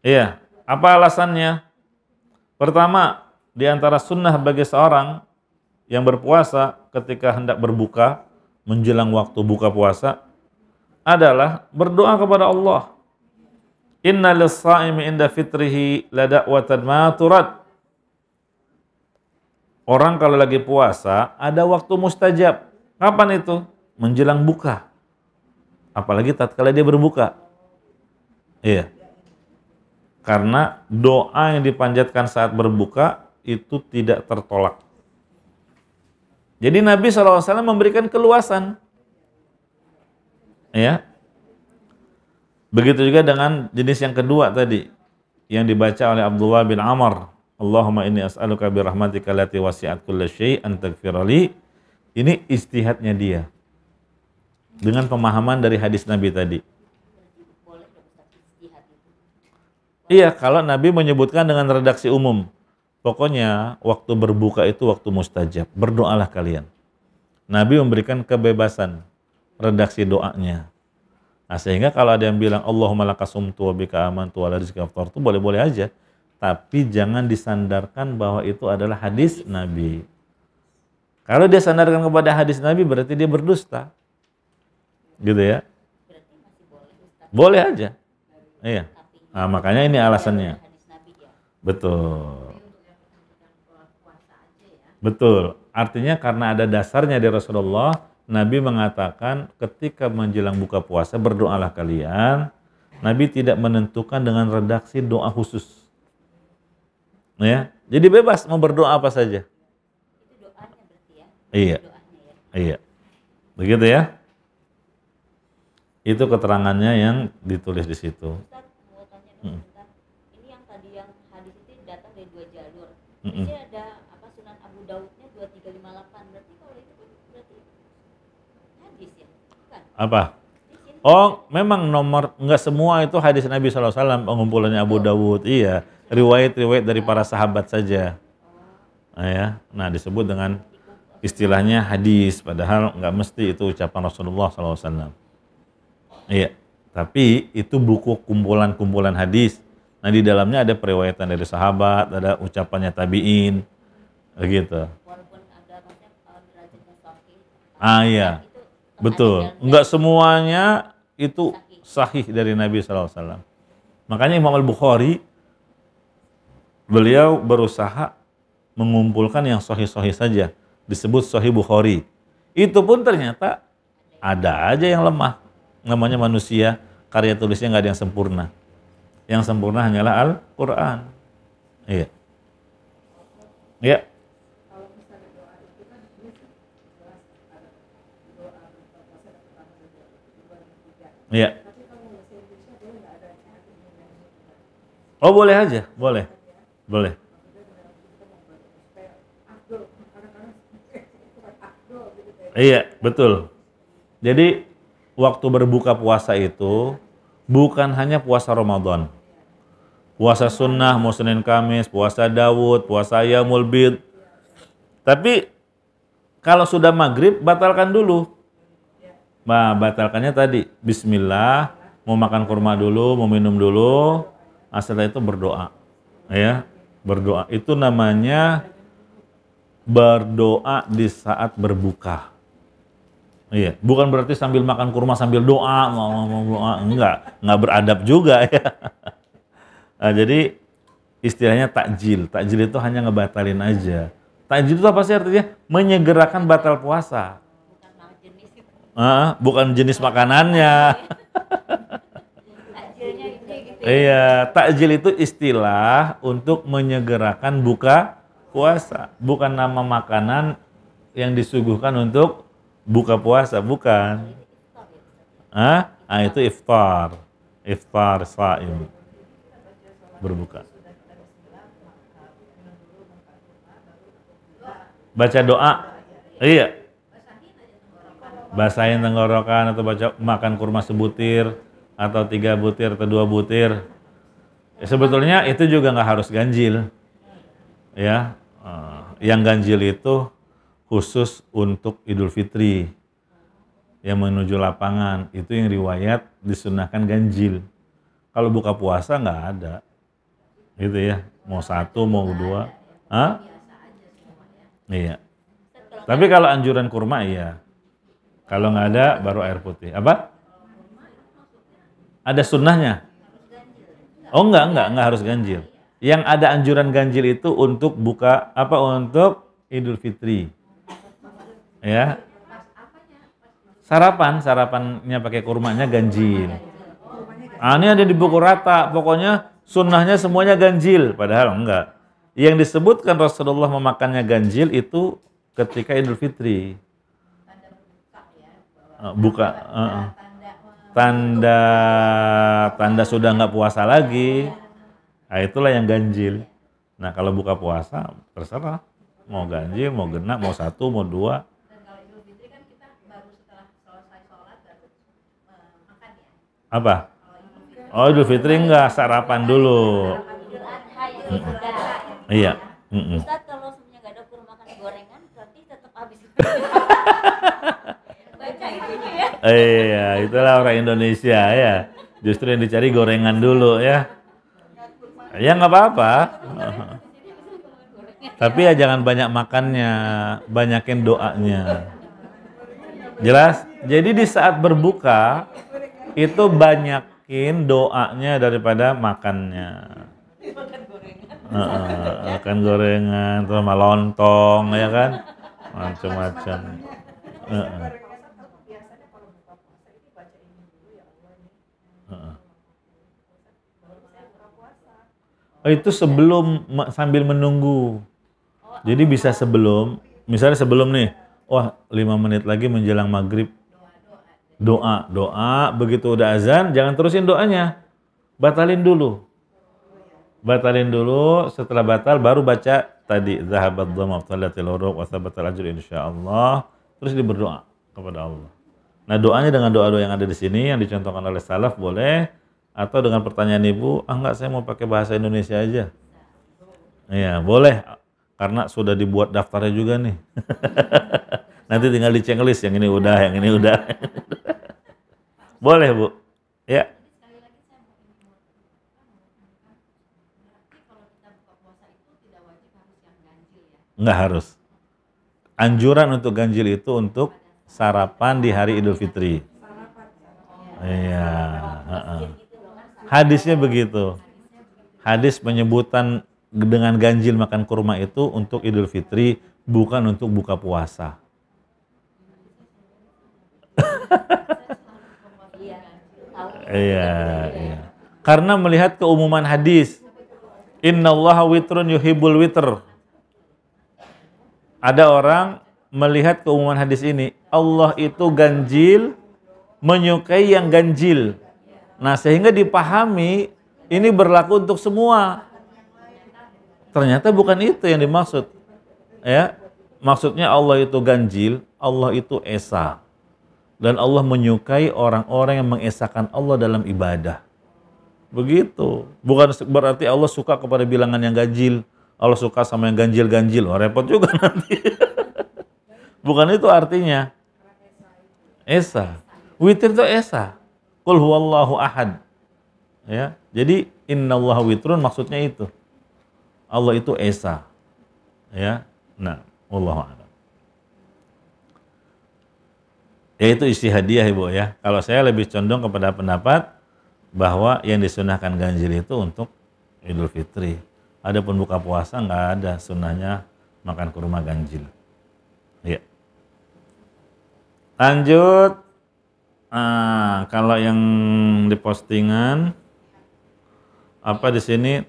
Iya, apa alasannya? Pertama, di antara sunnah bagi seorang yang berpuasa ketika hendak berbuka, menjelang waktu buka puasa, adalah berdoa kepada Allah. Inna lis-sha'imi inda fitrihi la da'watan ma turad. Orang kalau lagi puasa, ada waktu mustajab. Kapan itu? Menjelang buka. Apalagi tatkala dia berbuka. Iya. Karena doa yang dipanjatkan saat berbuka itu tidak tertolak. Jadi Nabi SAW memberikan keluasan. Ya. Begitu juga dengan jenis yang kedua tadi. Yang dibaca oleh Abdullah bin Amr. Allahumma inni as'aluka birahmatika allati wasi'at kulla syai' an taghfirali. Ini ijtihadnya dia. Dengan pemahaman dari hadis Nabi tadi. Iya, kalau Nabi menyebutkan dengan redaksi umum. Pokoknya waktu berbuka itu waktu mustajab. Berdoalah kalian. Nabi memberikan kebebasan redaksi doanya. Nah, sehingga kalau ada yang bilang Allahumma laka sumtu wa bika amantu wa ala rizqika aftartu, boleh-boleh aja. Tapi jangan disandarkan bahwa itu adalah hadis Nabi. Kalau dia sandarkan kepada hadis Nabi berarti dia berdusta. Gitu ya. Boleh aja. Iya. Nah, makanya ini alasannya. Betul. Betul. Artinya karena ada dasarnya dari Rasulullah, Nabi mengatakan ketika menjelang buka puasa berdoalah kalian. Nabi tidak menentukan dengan redaksi doa khusus. Ya, jadi bebas mau berdoa apa saja. Itu doanya berarti ya? Iya. Doanya ya. Iya. Begitu ya. Itu keterangannya yang ditulis di situ. Ustaz, mau tanya dong sebentar. Ini yang tadi yang hadis itu datang dari 2 jalur. Jadi ada apa Sunan Abu Daudnya 2358. Berarti kalau itu kan berarti hadis ya? Bukan? Apa? Oh, memang nomor enggak semua itu hadis Nabi SAW pengumpulannya Abu Dawud. Iya, riwayat-riwayat dari para sahabat saja. Nah, ya. Nah, disebut dengan istilahnya hadis, padahal enggak mesti itu ucapan Rasulullah SAW. Iya, tapi itu buku kumpulan-kumpulan hadis. Nah, di dalamnya ada periwayatan dari sahabat, ada ucapannya tabi'in, begitu. Walaupun ada macam derajatnya sahih. Iya, betul. Enggak semuanya itu sahih dari Nabi SAW. Makanya Imam Al-Bukhari, beliau berusaha mengumpulkan yang sahih-sahih saja. Disebut Sahih Bukhari. Itu pun ternyata ada aja yang lemah. Namanya manusia, karya tulisnya nggak ada yang sempurna. Yang sempurna hanyalah Al-Quran. Iya. Iya. Iya. Oh, boleh aja, boleh. Boleh. Iya, betul. Jadi waktu berbuka puasa itu bukan hanya puasa Ramadan. Puasa sunnah, mau Senin Kamis, puasa Daud, puasa Yaumul Bid. Tapi kalau sudah maghrib, batalkan dulu. Nah, batalkannya tadi, bismillah, mau makan kurma dulu, mau minum dulu, setelah itu berdoa. Ya, berdoa. Itu namanya berdoa di saat berbuka. Iya, bukan berarti sambil makan kurma sambil doa, enggak beradab juga ya. Nah, jadi istilahnya takjil. Takjil itu hanya ngebatalin aja. Takjil itu apa sih artinya? Menyegerakan batal puasa. Bukan jenis makanannya. Takjilnya itu gitu. Iya, takjil itu istilah untuk menyegerakan buka puasa. Bukan nama makanan yang disuguhkan untuk buka puasa, bukan. Itu iftar. Iftar shaim. Berbuka. Baca doa. Iya. Basahin tenggorokan atau baca makan kurma sebutir atau 3 butir atau 2 butir. Sebetulnya itu juga nggak harus ganjil, ya. Yang ganjil itu khusus untuk Idul Fitri, yang menuju lapangan itu yang riwayat disunahkan ganjil. Kalau buka puasa nggak ada, gitu ya. Mau satu, mau dua, iya. Tapi kalau anjuran kurma iya. Kalau nggak ada baru air putih. Apa? Ada sunnahnya? Oh enggak harus ganjil. Yang ada anjuran ganjil itu untuk buka apa? Untuk Idul Fitri. Ya. Sarapannya pakai kurmanya ganjil. Ini ada di buku rata. Pokoknya sunnahnya semuanya ganjil. Padahal enggak. Yang disebutkan Rasulullah memakannya ganjil itu ketika Idul Fitri. Tanda sudah nggak puasa lagi. Nah, itulah yang ganjil. Nah, kalau buka puasa terserah. Mau ganjil, mau genap, mau satu, mau dua. Dan kalau Idul Fitri kan kita baru setelah selesai sholat baru makan ya. Apa? Oh, Idul Fitri enggak, sarapan dulu. Idul Adha ya sudah. Iya. Ustaz, kalau semuanya nggak ada kurma makan gorengan berarti tetap habis. Baca itunya ya. Iya, itulah orang Indonesia ya. Justru yang dicari gorengan dulu ya. Ya nggak apa-apa. Tapi ya jangan banyak makannya, banyakin doanya. Jelas? Jadi di saat berbuka itu banyakin doanya daripada makannya. Makan gorengan, terus sama lontong ya kan, macam-macam. Itu sebelum sambil menunggu. Jadi bisa sebelum, misalnya sebelum nih, 5 menit lagi menjelang maghrib, doa, begitu udah azan, jangan terusin doanya, batalin dulu, setelah batal baru baca tadi, zahabat dhamma talatil uruq wa thabatal ajr insyaallah, terus dia berdoa kepada Allah. Nah doanya dengan doa-doa yang ada di sini, yang dicontohkan oleh salaf boleh, atau dengan pertanyaan ibu, enggak saya mau pakai bahasa Indonesia aja. Iya, boleh. Karena sudah dibuat daftarnya juga nih. Nanti tinggal di checklist, yang ini udah, yang ini udah. Boleh, Bu. Ya. Enggak harus. Anjuran untuk ganjil itu untuk sarapan di hari Idul Fitri. Iya. Hadisnya begitu. Hadis penyebutan dengan ganjil makan kurma itu untuk Idul Fitri, bukan untuk buka puasa. Iya. Karena melihat keumuman hadis, innallaha witrun yuhibbul witr. Ada orang melihat keumuman hadis ini, Allah itu ganjil, menyukai yang ganjil. Nah, sehingga dipahami ini berlaku untuk semua. Ternyata bukan itu yang dimaksud. Ya. Maksudnya Allah itu ganjil, Allah itu esa. Dan Allah menyukai orang-orang yang mengesakan Allah dalam ibadah. Begitu. Bukan berarti Allah suka kepada bilangan yang ganjil. Allah suka sama yang ganjil-ganjil. Repot juga nanti. Bukan itu artinya. Esa. Witir itu esa. Qul huwallahu ahad. Ya. Jadi innallaha witrun maksudnya itu. Allah itu esa. Ya. Nah, wallahu a'lam. Ya itu ijtihadiyah Ibu ya. Kalau saya lebih condong kepada pendapat bahwa yang disunahkan ganjil itu untuk Idul Fitri. Adapun buka puasa nggak ada sunnahnya makan kurma ganjil. Ya. Lanjut. Kalau yang di postingan apa di sini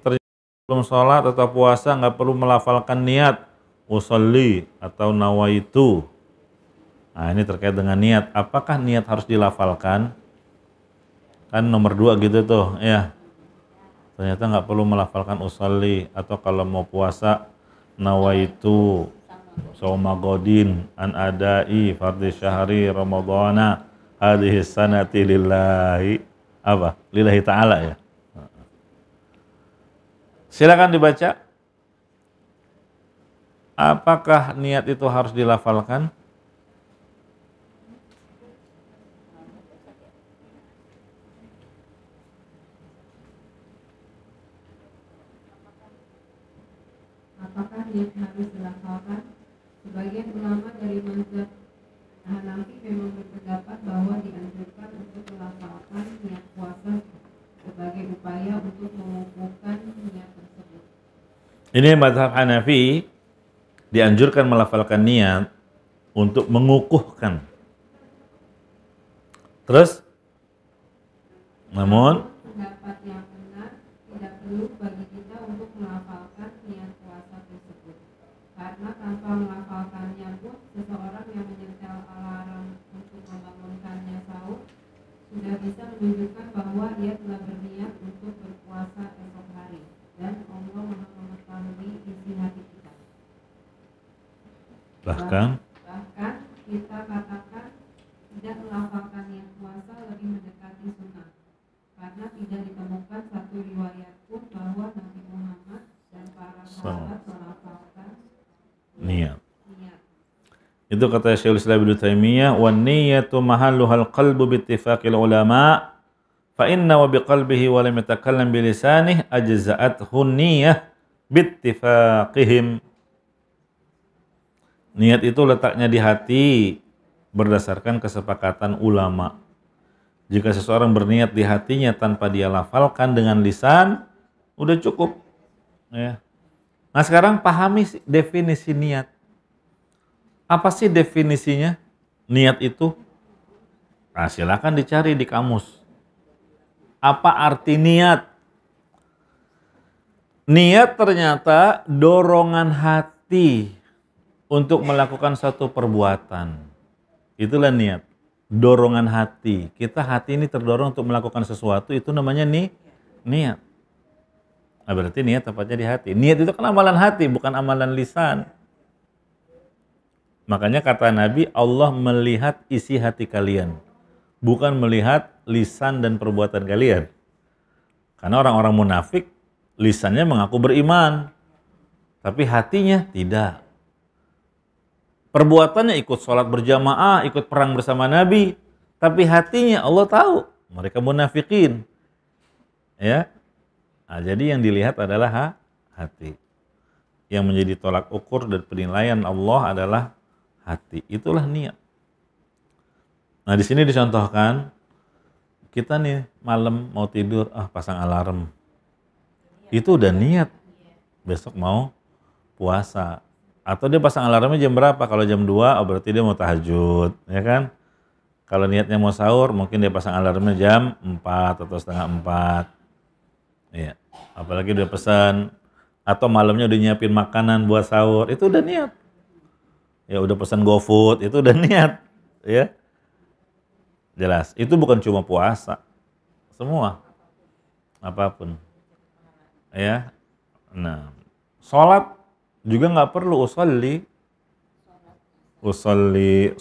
belum sholat atau puasa nggak perlu melafalkan niat usolli atau nawaitu. Nah ini terkait dengan niat. Apakah niat harus dilafalkan? Kan nomor 2 gitu tuh ya. Ternyata nggak perlu melafalkan usolli, atau kalau mau puasa nawaitu shauma godin an adai fardhi syahri ramadhana hadhihi sanati lillahi apa? Lillahi ta'ala ya. Silakan dibaca. Apakah niat itu harus dilafalkan? Apakah niat harus dilafalkan? Sebagian ulama dari mazhab Hanafi memang berpendapat bahwa dianjurkan untuk melafalkan niat puasa sebagai upaya untuk mengukuhkan niat tersebut. Ini mazhab Hanafi, dianjurkan melafalkan niat untuk mengukuhkan. Terus, namun Pendapat yang benar, tidak perlu bagi kita untuk melafalkan niat puasa tersebut. Karena tanpa melafalkannya pun, seseorang yang menyetel alarm untuk membangunkannya sahur sudah bisa menunjukkan bahwa ia telah berniat untuk berpuasa esok hari. Dan Allah Maha mengetahui isi hati kita. bahkan Bahkan kita katakan tidak melafalkan niat puasa lebih mendekati sunnah, karena tidak ditemukan satu riwayat pun bahwa Nabi Muhammad dan para sahabat melafalkan niat. niat. Itu kata Syekhul Islam Ibnu Taimiyah, wan niyatu mahalluhal qalbu bittifaqil ulama fa inna wa biqalbihi wa lam yatakallam bilisanihi ajza'athu niyyah bittifaqihim. Niat itu letaknya di hati berdasarkan kesepakatan ulama. Jika seseorang berniat di hatinya tanpa dia lafalkan dengan lisan, udah cukup. Ya. Nah sekarang pahami definisi niat. Apa sih definisinya? Niat itu? Nah, silakan dicari di kamus. Apa arti niat? Niat ternyata dorongan hati untuk melakukan satu perbuatan. Itulah niat. Dorongan hati. Kita hati ini terdorong untuk melakukan sesuatu, itu namanya niat. Nah, berarti niat tepatnya di hati. Niat itu kan amalan hati, bukan amalan lisan. Makanya kata Nabi, Allah melihat isi hati kalian, bukan melihat lisan dan perbuatan kalian. Karena orang-orang munafik, lisannya mengaku beriman, tapi hatinya tidak. Perbuatannya ikut sholat berjamaah, ikut perang bersama Nabi, tapi hatinya Allah tahu mereka munafikin. Ya, nah, jadi yang dilihat adalah hati. Yang menjadi tolak ukur dan penilaian Allah adalah hati. Itulah niat. Nah di sini dicontohkan, kita nih malam mau tidur, pasang alarm. Itu udah niat. Besok mau puasa. Atau dia pasang alarmnya jam berapa? Kalau jam 2, berarti dia mau tahajud, ya kan? Kalau niatnya mau sahur, mungkin dia pasang alarmnya jam 4 atau setengah 4. Iya. Apalagi udah pesan, atau malamnya udah nyiapin makanan buat sahur, itu udah niat. Ya udah pesan GoFood, itu udah niat, ya. Jelas, itu bukan cuma puasa. Semua. Apapun. Ya. Nah, sholat juga nggak perlu usolli,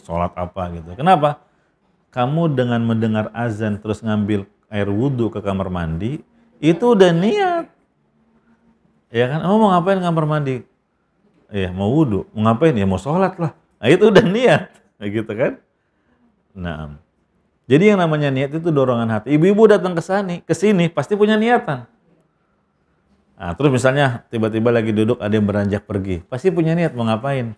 sholat apa gitu. Kenapa? Kamu dengan mendengar azan terus ngambil air wudhu ke kamar mandi, itu udah niat. Ya kan? Mau ngapain kamar mandi? Ya mau wudhu, mau ngapain? Ya mau sholat lah. Nah itu udah niat, gitu kan? Nah, jadi yang namanya niat itu dorongan hati. Ibu-ibu datang ke sini pasti punya niatan. Nah, terus misalnya tiba-tiba lagi duduk ada yang beranjak pergi, pasti punya niat mau ngapain?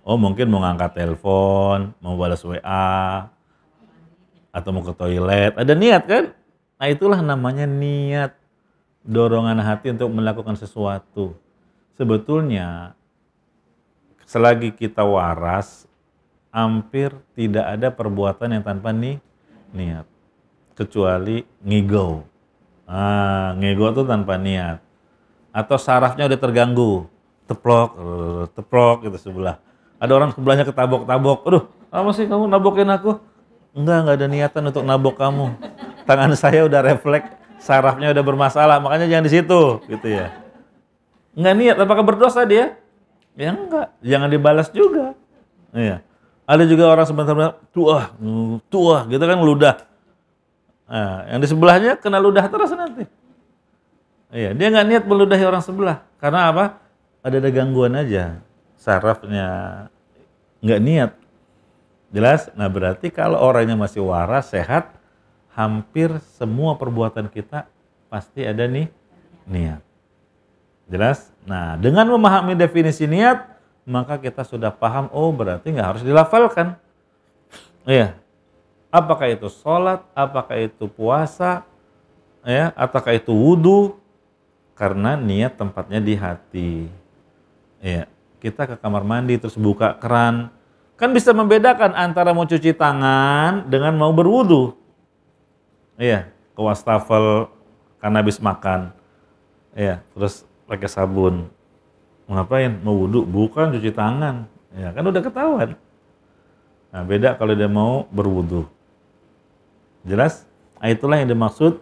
Oh mungkin mau ngangkat telepon, mau balas WA, atau mau ke toilet, ada niat kan? Nah itulah namanya niat, dorongan hati untuk melakukan sesuatu. Sebetulnya selagi kita waras, hampir tidak ada perbuatan yang tanpa niat, kecuali ngigau. Ngigau itu tanpa niat. Atau sarafnya udah terganggu, teplok gitu sebelah. Ada orang sebelahnya ketabok-tabok, aduh apa sih kamu nabokin aku? Enggak ada niatan untuk nabok kamu. Tangan saya udah refleks, sarafnya udah bermasalah, makanya jangan di situ, gitu ya. Enggak niat, apakah berdosa dia? Ya enggak, jangan dibalas juga. Iya. Ada juga orang sebentar tuah, gitu kan ludah. Nah, yang di sebelahnya kena ludah terus nanti. Iya, dia nggak niat meludahi orang sebelah. Karena apa? Ada gangguan aja. Sarafnya nggak niat. Jelas? Nah berarti kalau orangnya masih waras, sehat, hampir semua perbuatan kita pasti ada nih niat. Jelas? Nah dengan memahami definisi niat, maka kita sudah paham, oh berarti nggak harus dilafalkan. Iya. Apakah itu sholat, apakah itu puasa, ya, ataukah itu wudhu, karena niat tempatnya di hati. Iya. Kita ke kamar mandi terus buka keran, kan bisa membedakan antara mau cuci tangan dengan mau berwudu. Iya, ke wastafel karena habis makan. Iya, terus pakai sabun. Mau ngapain? Mau wudu? Bukan, cuci tangan. Ya, kan udah ketahuan. Nah, beda kalau dia mau berwudu. Jelas? Nah, itulah yang dimaksud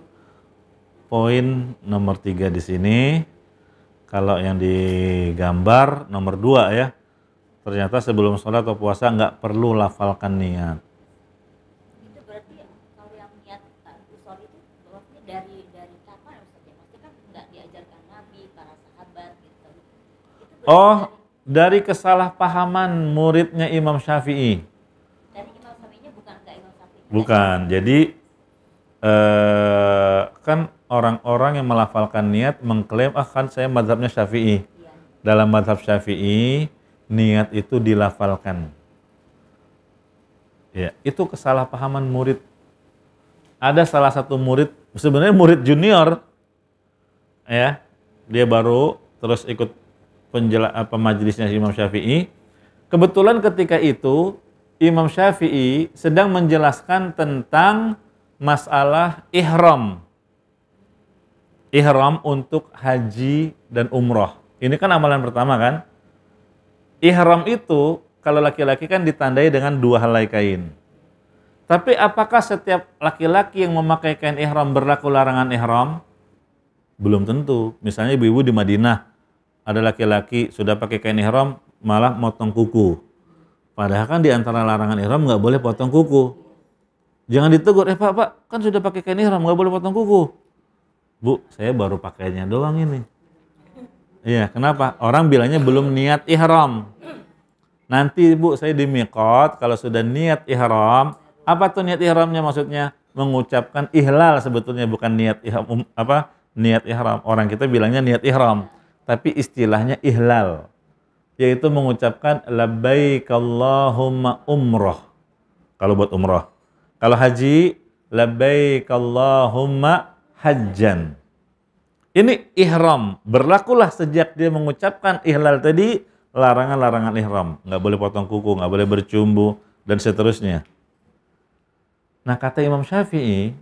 poin nomor 3 di sini. Kalau yang digambar nomor 2 ya. Ternyata sebelum sholat atau puasa nggak perlu lafalkan niat. Itu berarti kalau yang niat usul itu berarti dari kapan Ustaz ya? Pasti kan nggak diajarkan Nabi, para sahabat gitu. Itu Oh, dari kesalahpahaman muridnya Imam Syafi'i. dari Imam Syafi'inya bukan ke Imam Syafi'i. Bukan. Jadi kan orang-orang yang melafalkan niat mengklaim kan saya mazhabnya Syafi'i. Iya. Dalam mazhab Syafi'i niat itu dilafalkan. Ya, itu kesalahpahaman murid. Ada salah satu murid, sebenarnya murid junior, ya, dia baru terus ikut majelisnya Imam Syafi'i. Kebetulan ketika itu Imam Syafi'i sedang menjelaskan tentang masalah ihram. Ihram untuk haji dan umroh. Ini kan amalan pertama kan? Ihram itu kalau laki-laki kan ditandai dengan 2 helai kain. Tapi apakah setiap laki-laki yang memakai kain ihram berlaku larangan ihram? Belum tentu. Misalnya ibu-ibu di Madinah, ada laki-laki sudah pakai kain ihram malah motong kuku. Padahal kan di antara larangan ihram nggak boleh potong kuku. Jangan ditegur, pak kan sudah pakai kain ihram nggak boleh potong kuku. Bu, saya baru pakainya doang ini. Iya, kenapa? Orang bilangnya belum niat ihram. Nanti Bu, saya di miqat kalau sudah niat ihram. Apa tuh niat ihramnya maksudnya? Mengucapkan ihlal sebetulnya, bukan niat ihram, niat ihram. Orang kita bilangnya niat ihram, tapi istilahnya ihlal, yaitu mengucapkan labbaik Allahumma umroh. Kalau buat umroh. Kalau haji, labbaik Allahumma hajjan. Ini ihram, berlakulah sejak dia mengucapkan ihlal tadi larangan-larangan ihram. Nggak boleh potong kuku, nggak boleh bercumbu, dan seterusnya. Nah kata Imam Syafi'i,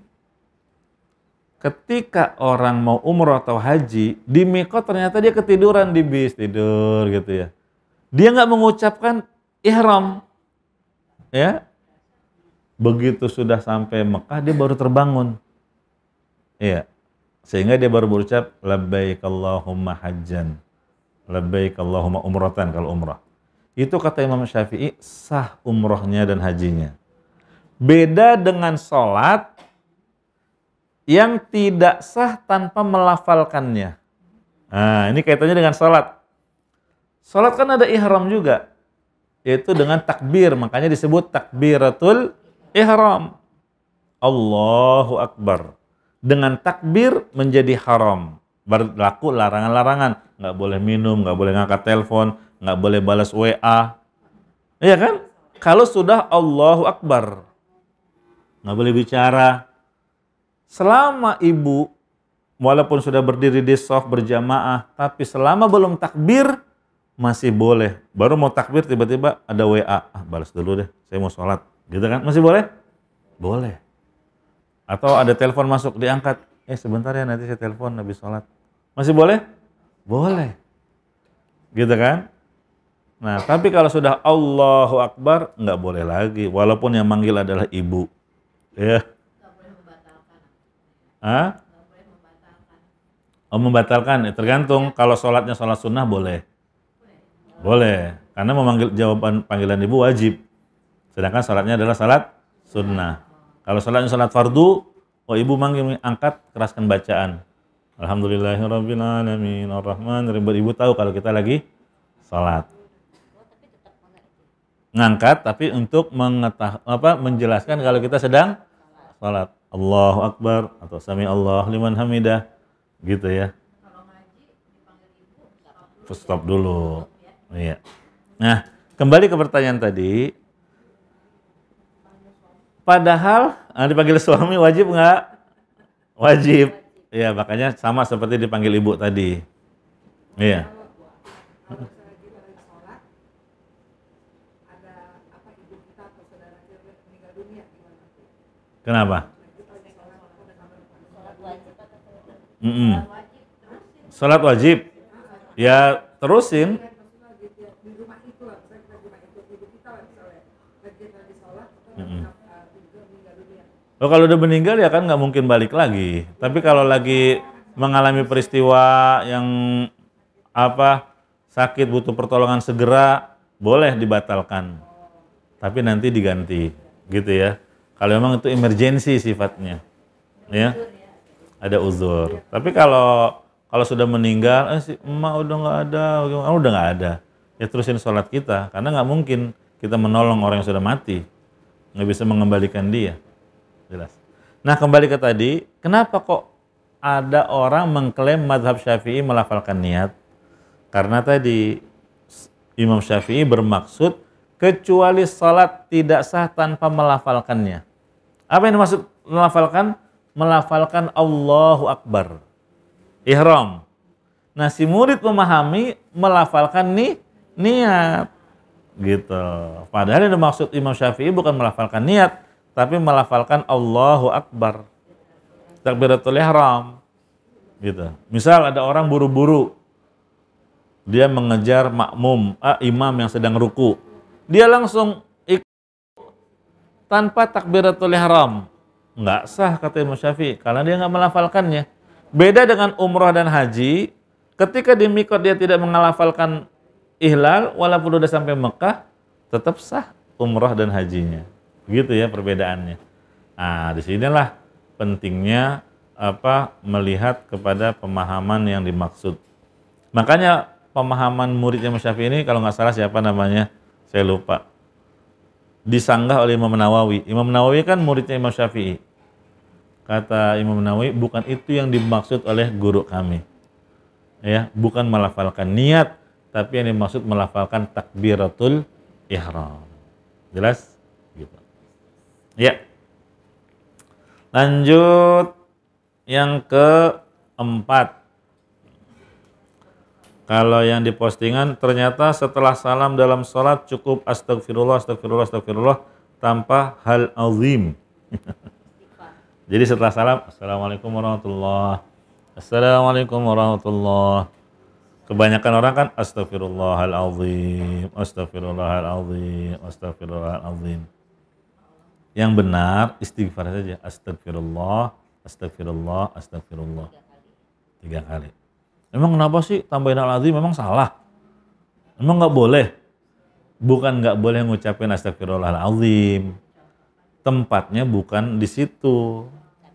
ketika orang mau umroh atau haji, di miqat ternyata dia ketiduran di bis, tidur gitu ya. Dia nggak mengucapkan ihram. Ya, begitu sudah sampai Mekah, dia baru terbangun. Iya. Sehingga dia baru berucap labbaik Allahumma hajjan, labbaik Allahumma umratan kalau umrah. Itu kata Imam Syafi'i sah umrohnya dan hajinya. Beda dengan sholat yang tidak sah tanpa melafalkannya. Nah ini kaitannya dengan sholat. Sholat kan ada ihram juga, yaitu dengan takbir, makanya disebut takbiratul ihram. Allahu Akbar. Dengan takbir menjadi haram, berlaku larangan-larangan, nggak boleh minum, nggak boleh ngangkat telepon, nggak boleh balas WA, iya kan? Kalau sudah Allahu Akbar, nggak boleh bicara. Selama ibu, walaupun sudah berdiri di shaf berjamaah, tapi selama belum takbir masih boleh. Baru mau takbir tiba-tiba ada WA, balas dulu deh, saya mau sholat, gitu kan? Masih boleh? Boleh. Atau ada telepon masuk, diangkat. Sebentar ya, nanti saya telepon habis sholat. Masih boleh? Boleh. Gitu kan? Nah, tapi kalau sudah Allahu Akbar, nggak boleh lagi. Walaupun yang manggil adalah ibu. Ya. Nggak boleh membatalkan. Hah? Nggak boleh membatalkan. Oh, membatalkan. Tergantung. Kalau sholatnya sholat sunnah, boleh. Boleh. Karena memanggil jawaban panggilan ibu wajib. Sedangkan sholatnya adalah sholat sunnah. Kalau sholatnya sholat fardu, ibu manggil, angkat, keraskan bacaan. Alhamdulillahirabbil alamin arrahmanirrahim. Ibu tahu kalau kita lagi salat. Ngangkat tapi untuk menjelaskan kalau kita sedang salat. Allahu Akbar atau Sami Allah liman hamidah gitu ya. Stop dulu. Iya. Nah, kembali ke pertanyaan tadi. Padahal dipanggil suami wajib nggak? Wajib. Ya, makanya sama seperti dipanggil ibu tadi. Iya. Kenapa? Salat wajib. Ya terusin. Oh, kalau udah meninggal ya kan nggak mungkin balik lagi. Tapi kalau lagi mengalami peristiwa yang sakit butuh pertolongan segera, boleh dibatalkan. Tapi nanti diganti, gitu ya. Kalau memang itu emergensi sifatnya, ya ada uzur. Tapi kalau sudah meninggal, si emak udah nggak ada, ya terusin sholat kita, karena nggak mungkin kita menolong orang yang sudah mati, nggak bisa mengembalikan dia, jelas. Nah kembali ke tadi, kenapa kok ada orang mengklaim mazhab Syafi'i melafalkan niat? Karena tadi Imam Syafi'i bermaksud kecuali salat tidak sah tanpa melafalkannya. Apa yang dimaksud melafalkan? Melafalkan Allahu Akbar, ihram. Nah si murid memahami melafalkan niat, gitu. Padahal yang dimaksud Imam Syafi'i bukan melafalkan niat, tapi melafalkan Allahu Akbar, takbiratul ihram, gitu. Misal ada orang buru-buru, dia mengejar imam yang sedang ruku, dia langsung tanpa takbiratul ihram, nggak sah kata Imam Syafi'i karena dia nggak melafalkannya. Beda dengan umroh dan haji, ketika di mikot dia tidak mengalafalkan ihlal, walaupun udah sampai Mekah, tetap sah umroh dan hajinya. Gitu ya perbedaannya. Nah, disinilah pentingnya melihat kepada pemahaman yang dimaksud. Makanya pemahaman murid Imam Syafi'i ini kalau nggak salah siapa namanya, saya lupa, disanggah oleh Imam Nawawi. Imam Nawawi kan muridnya Imam Syafi'i. Kata Imam Nawawi, bukan itu yang dimaksud oleh guru kami. Ya, bukan melafalkan niat, tapi yang dimaksud melafalkan takbiratul ihram. Jelas? Gitu. Ya. Lanjut yang keempat. Kalau yang di postingan ternyata setelah salam dalam sholat cukup astagfirullah, astagfirullah, astagfirullah tanpa hal azim. Jadi setelah salam, assalamualaikum warahmatullah, assalamualaikum warahmatullah. Kebanyakan orang kan astagfirullahalazim, astagfirullahalazim, astagfirullahalazim. Yang benar istighfar saja, astagfirullah, astagfirullah, astagfirullah. 3 kali. Emang kenapa sih tambahin al-azim? Memang salah? Emang nggak boleh? Bukan nggak boleh ngucapin astagfirullahalazim. Tempatnya bukan di situ.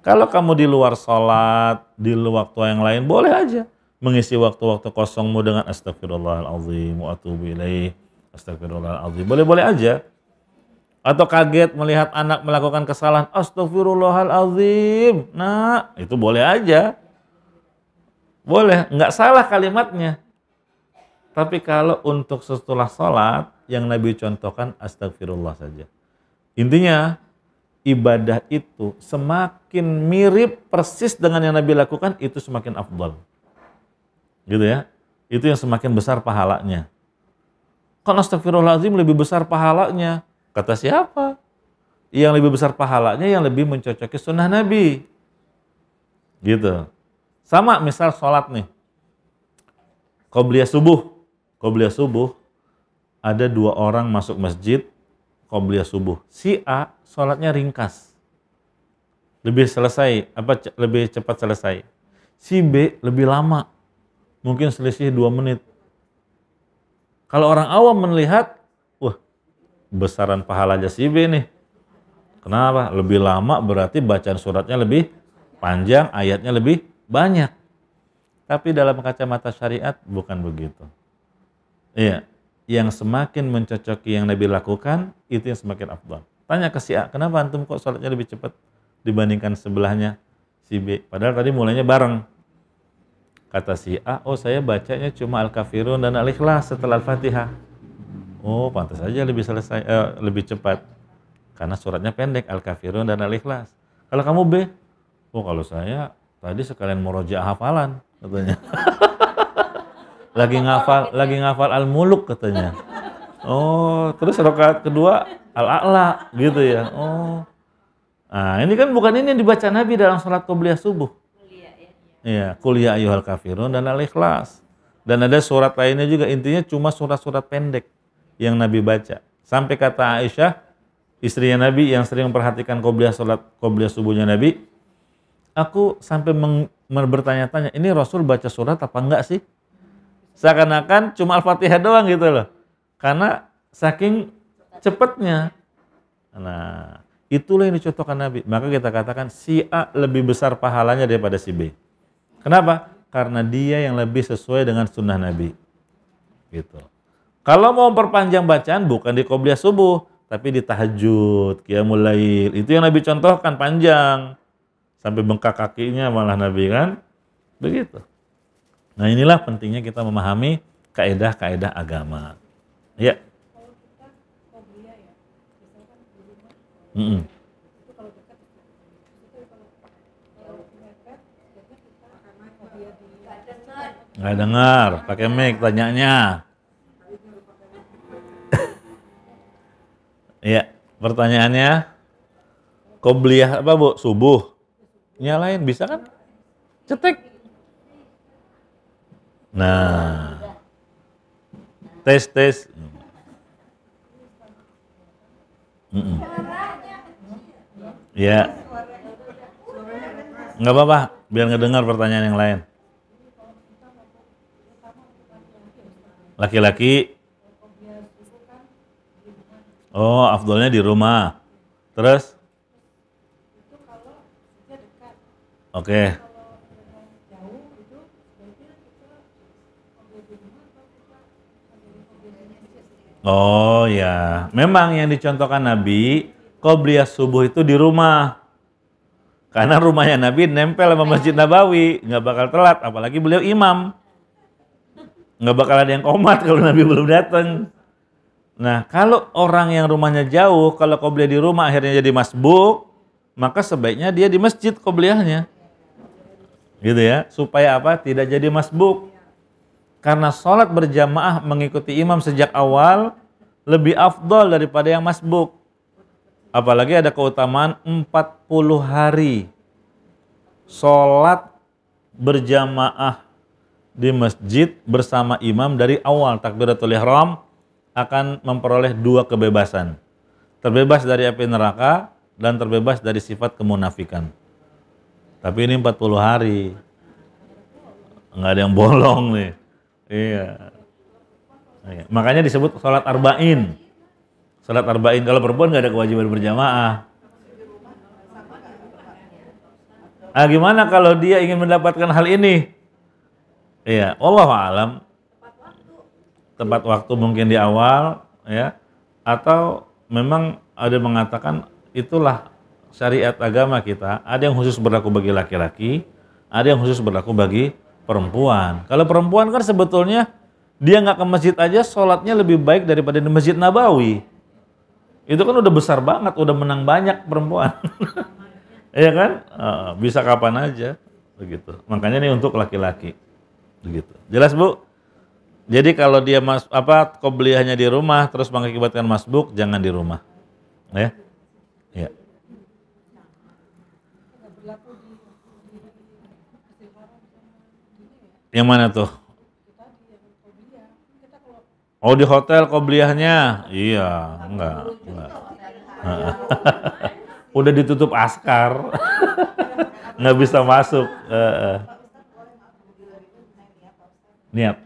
Kalau kamu di luar sholat, di luar waktu yang lain, boleh aja mengisi waktu-waktu kosongmu dengan astagfirullahalazim wa atubu ilaih, astagfirullahalazim. Boleh-boleh aja. Atau kaget melihat anak melakukan kesalahan, astagfirullahalazim. Nah, itu boleh aja. Boleh, nggak salah kalimatnya. Tapi kalau untuk setelah sholat, yang Nabi contohkan astagfirullah saja. Intinya, ibadah itu semakin mirip persis dengan yang Nabi lakukan, itu semakin afdal. Gitu ya. Itu yang semakin besar pahalanya. Kan astagfirullahaladzim lebih besar pahalanya. Kata siapa? Yang lebih besar pahalanya yang lebih mencocoki sunnah Nabi. Gitu. Sama misal sholat nih. Qobliyah subuh. Qobliyah subuh. Ada 2 orang masuk masjid. Qobliyah subuh. Si A sholatnya ringkas. Lebih cepat selesai. Si B lebih lama. Mungkin selisih 2 menit. Kalau orang awam melihat, wah, besaran pahalanya si B nih. Kenapa? Lebih lama berarti bacaan suratnya lebih panjang, ayatnya lebih banyak. Tapi dalam kacamata syariat bukan begitu. Iya, yang semakin mencocoki yang Nabi lakukan itu yang semakin afdal. Tanya ke si A, kenapa antum kok sholatnya lebih cepat dibandingkan sebelahnya si B? Padahal tadi mulainya bareng. Kata si A, oh saya bacanya cuma Al-Kafirun dan Al-Ikhlas setelah Al-Fatihah. Oh, pantas saja lebih cepat. Karena suratnya pendek, Al-Kafirun dan Al-Ikhlas. Kalau kamu B, oh kalau saya tadi sekalian murojaah hafalan katanya. lagi ngafal Al-Muluk katanya. Oh, terus rakaat kedua Al-A'la gitu ya. Oh. Nah, ini kan bukan ini yang dibaca Nabi dalam salat qobliyah subuh. Iya, Qul ya ayyuhal kafirun dan Al-Ikhlas. Dan ada surat lainnya juga, intinya cuma surat-surat pendek yang Nabi baca. Sampai kata Aisyah, istrinya Nabi yang sering memperhatikan qobliyah subuhnya Nabi, aku sampai bertanya-tanya, ini Rasul baca surat apa enggak sih? Seakan-akan cuma Al-Fatihah doang gitu loh. Karena saking cepatnya. Nah, itulah yang dicontohkan Nabi. Maka kita katakan si A lebih besar pahalanya daripada si B. Kenapa? Karena dia yang lebih sesuai dengan sunnah Nabi. Gitu. Kalau mau memperpanjang bacaan bukan di qobliyah subuh, tapi di tahajud, qiyamul lail. Itu yang Nabi contohkan panjang. Sampai bengkak kakinya malah Nabi kan. Begitu. Nah, inilah pentingnya kita memahami kaedah-kaedah agama. Ya. Kalau kita qobliyah ya, misalkan di rumah, itu kalau dekat, itu kalau mepet, biasanya kita akan qobliyah di Nggak dengar, pakai mic tanyanya. Iya, pertanyaannya qobliyah apa Bu? Subuh. Nyalain bisa kan? Cetek. Nah. Tes. Ya. Nggak apa-apa, biar ngedengar pertanyaan yang lain. Laki-laki. Oh, afdolnya di rumah. Terus? Oke. Oh ya, memang yang dicontohkan Nabi, qobliyah subuh itu di rumah. Karena rumahnya Nabi nempel sama Masjid Nabawi, nggak bakal telat, apalagi beliau imam. Nggak bakal ada yang komat kalau Nabi belum datang. Nah, kalau orang yang rumahnya jauh, kalau qobliyah di rumah akhirnya jadi masbuk, maka sebaiknya dia di masjid qobliyahnya. Gitu ya, supaya apa? Tidak jadi masbuk. Karena sholat berjamaah mengikuti imam sejak awal lebih afdol daripada yang masbuk. Apalagi ada keutamaan 40 hari sholat berjamaah di masjid bersama imam dari awal takbiratul ihram akan memperoleh 2 kebebasan. Terbebas dari api neraka dan terbebas dari sifat kemunafikan. Tapi ini 40 hari. Nggak ada yang bolong nih. Iya. Makanya disebut sholat arba'in. Sholat arba'in, kalau perempuan nggak ada kewajiban berjamaah. Gimana kalau dia ingin mendapatkan hal ini? Iya, wallahu alam. Tepat waktu mungkin di awal, ya. Atau memang ada mengatakan itulah syariat agama kita. Ada yang khusus berlaku bagi laki-laki, ada yang khusus berlaku bagi perempuan. Kalau perempuan kan sebetulnya dia nggak ke masjid aja sholatnya lebih baik daripada di Masjid Nabawi. Itu kan udah besar banget, udah menang banyak perempuan. Iya kan? Bisa kapan aja begitu. Makanya ini untuk laki-laki. Begitu. Jelas, Bu? Jadi kalau dia qobliyahnya di rumah terus mengakibatkan masbuk, jangan di rumah. Ya. Ya. Yang mana tuh? Oh, di hotel qobliyahnya? Iya, enggak. Udah ditutup askar. Nggak bisa masuk. Niat.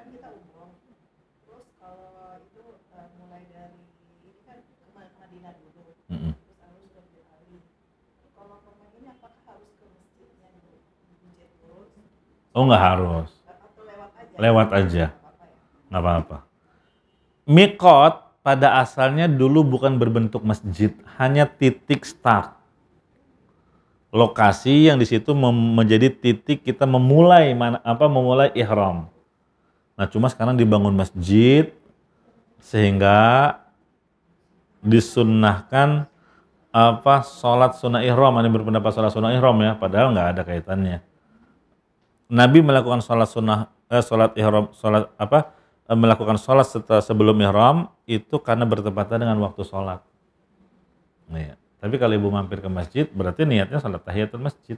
Oh, nggak harus. lewat aja, nggak apa-apa. Miqat pada asalnya dulu bukan berbentuk masjid, hanya titik start. Lokasi yang di situ menjadi titik kita memulai memulai ihram. Nah, cuma sekarang dibangun masjid sehingga disunnahkan sholat sunnah ihram. Ini berpendapat sholat sunnah ihram ya, padahal nggak ada kaitannya. Nabi melakukan melakukan sholat sebelum ihram itu karena bertepatan dengan waktu sholat. Nih, tapi kalau ibu mampir ke masjid berarti niatnya sholat tahiyatul masjid.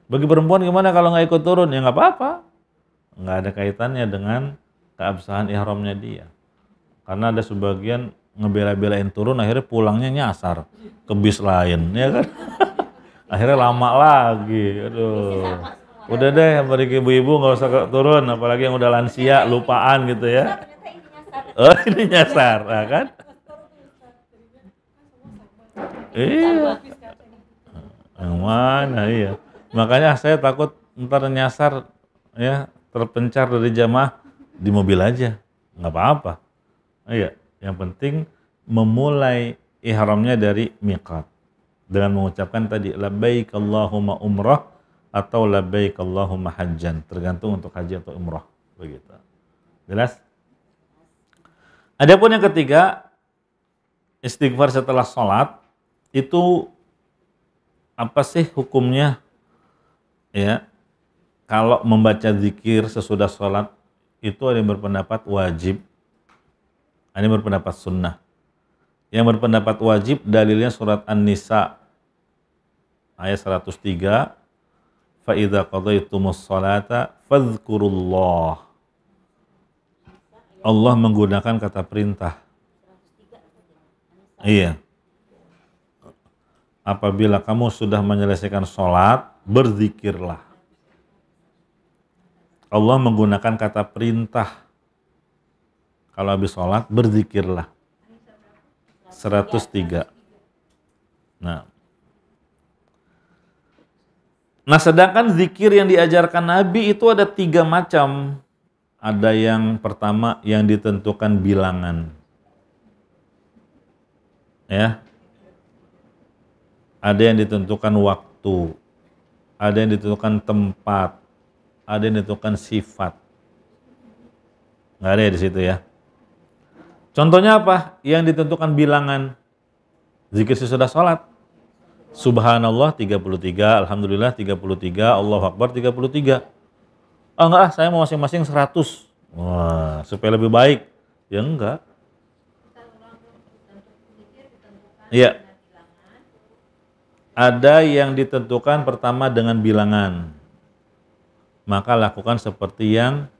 Bagi perempuan gimana kalau nggak ikut turun? Ya nggak apa-apa, nggak ada kaitannya dengan keabsahan ihramnya dia. Karena ada sebagian ngebela-belain turun akhirnya pulangnya nyasar ke bis lain, ya kan? Akhirnya lama lagi, aduh. Udah deh, bagi ibu-ibu nggak usah turun, apalagi yang udah lansia, lupaan gitu ya. Oh, ini nyasar, nah, kan? Iya. Yang mana, iya. Makanya saya takut ntar nyasar, ya, terpencar dari jamaah di mobil aja, nggak apa-apa. Iya, yang penting memulai ihramnya dari miqat dengan mengucapkan tadi labbaik Allahumma umrah atau labbaik Allahumma hajjan, tergantung untuk haji atau umrah, begitu. Jelas? Adapun yang ketiga, istighfar setelah sholat itu apa sih hukumnya? Ya, kalau membaca zikir sesudah sholat itu ada yang berpendapat wajib, ada yang berpendapat sunnah. Yang berpendapat wajib dalilnya surat An-Nisa ayat 103, fa idza qadaytumus sholata fadhkurullah. Allah menggunakan kata perintah. Iya. Apabila kamu sudah menyelesaikan sholat, berzikirlah. Allah menggunakan kata perintah. Kalau habis sholat, berzikirlah. 103. Nah, sedangkan zikir yang diajarkan Nabi itu ada 3 macam. Ada yang pertama yang ditentukan bilangan. Ya. Ada yang ditentukan waktu, ada yang ditentukan tempat, ada yang ditentukan sifat. Nggak ada ya di situ ya. Contohnya apa? Yang ditentukan bilangan. Zikir sesudah sholat. Subhanallah 33, Alhamdulillah 33, Allahu Akbar 33. Oh enggak, saya mau masing-masing 100. Wah, supaya lebih baik. Ya enggak. Iya. Ada yang ditentukan pertama dengan bilangan. Maka lakukan seperti yang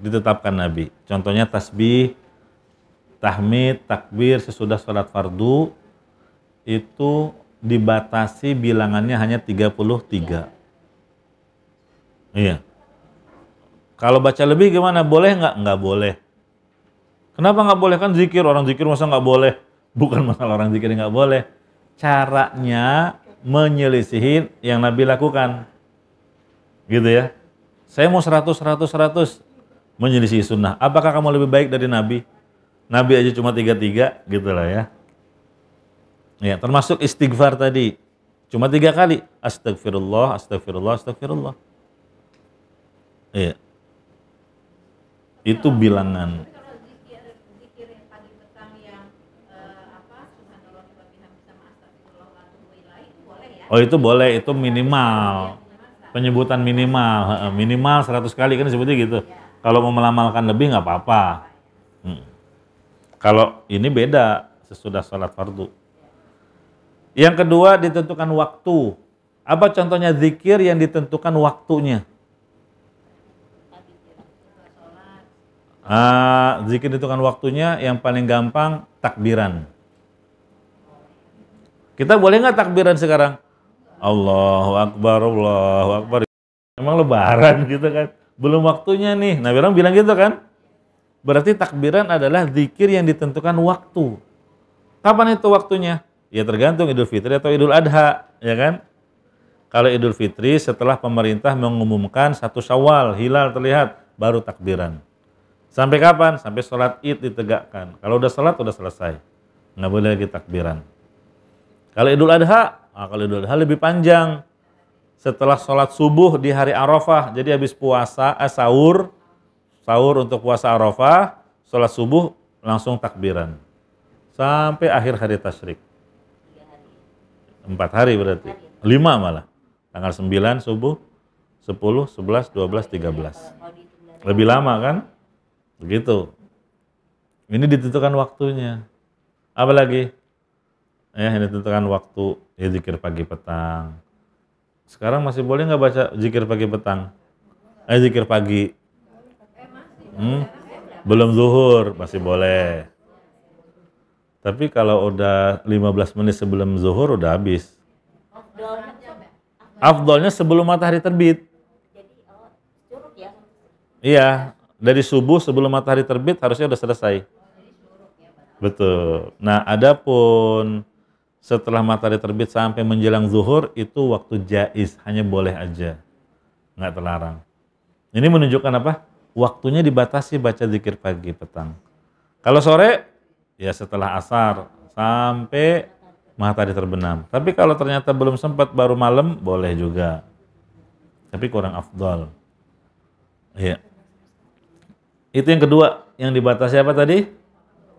ditetapkan Nabi. Contohnya tasbih, tahmid, takbir sesudah sholat fardu itu dibatasi bilangannya hanya 33. Iya. Kalau baca lebih gimana? Boleh nggak? Nggak boleh. Kenapa nggak boleh? Kan zikir, orang zikir masa nggak boleh? Bukan masalah orang zikir nggak boleh. Caranya menyelisihin yang Nabi lakukan. Gitu ya. Saya mau 100, menyelisih sunnah. Apakah kamu lebih baik dari Nabi? Nabi aja cuma 33, gitu lah ya. Ya, termasuk istighfar tadi. Cuma 3 kali. Astagfirullah, astagfirullah, astagfirullah. Iya. Itu bilangan. Oh itu boleh, itu minimal. Penyebutan minimal. Minimal 100 kali kan disebutnya gitu. Kalau mau melamalkan lebih nggak apa-apa. Kalau ini beda sesudah sholat fardu. Yang kedua ditentukan waktu. Apa contohnya zikir yang ditentukan waktunya? Zikir ditentukan waktunya yang paling gampang takbiran. Kita boleh nggak takbiran sekarang? Allahu Akbar, Allahu Akbar. Emang lebaran gitu kan? Belum waktunya nih. Nabi orang bilang gitu kan? Berarti takbiran adalah zikir yang ditentukan waktu. Kapan itu waktunya? Ya tergantung Idul Fitri atau Idul Adha, ya kan? Kalau Idul Fitri setelah pemerintah mengumumkan 1 Syawal, hilal terlihat, baru takbiran. Sampai kapan? Sampai sholat Id ditegakkan. Kalau udah sholat, udah selesai. Nggak boleh lagi takbiran. Kalau Idul Adha lebih panjang. Setelah sholat subuh di hari Arafah, jadi habis puasa, sahur untuk puasa Arafah, sholat subuh langsung takbiran. Sampai akhir hari tasyrik. 4 hari berarti. 5 malah. Tanggal 9 subuh, 10, 11, 12, 13. Lebih lama kan? Begitu. Ini ditentukan waktunya. Apa lagi? Ya, ini ditentukan waktu. Ya, zikir pagi petang. Sekarang masih boleh nggak baca zikir pagi petang? Zikir pagi. Belum zuhur, masih boleh. Tapi kalau udah 15 menit sebelum zuhur udah habis. Afdolnya sebelum matahari terbit. Jadi curug ya. Iya, dari subuh sebelum matahari terbit harusnya udah selesai. Betul. Nah, adapun setelah matahari terbit sampai menjelang zuhur itu waktu jaiz, hanya boleh aja. Nggak terlarang. Ini menunjukkan apa? Waktunya dibatasi baca zikir pagi petang. Kalau sore ya setelah asar sampai matahari terbenam. Tapi kalau ternyata belum sempat baru malam boleh juga. Tapi kurang afdal. Iya. Itu yang kedua, yang dibatasi apa tadi?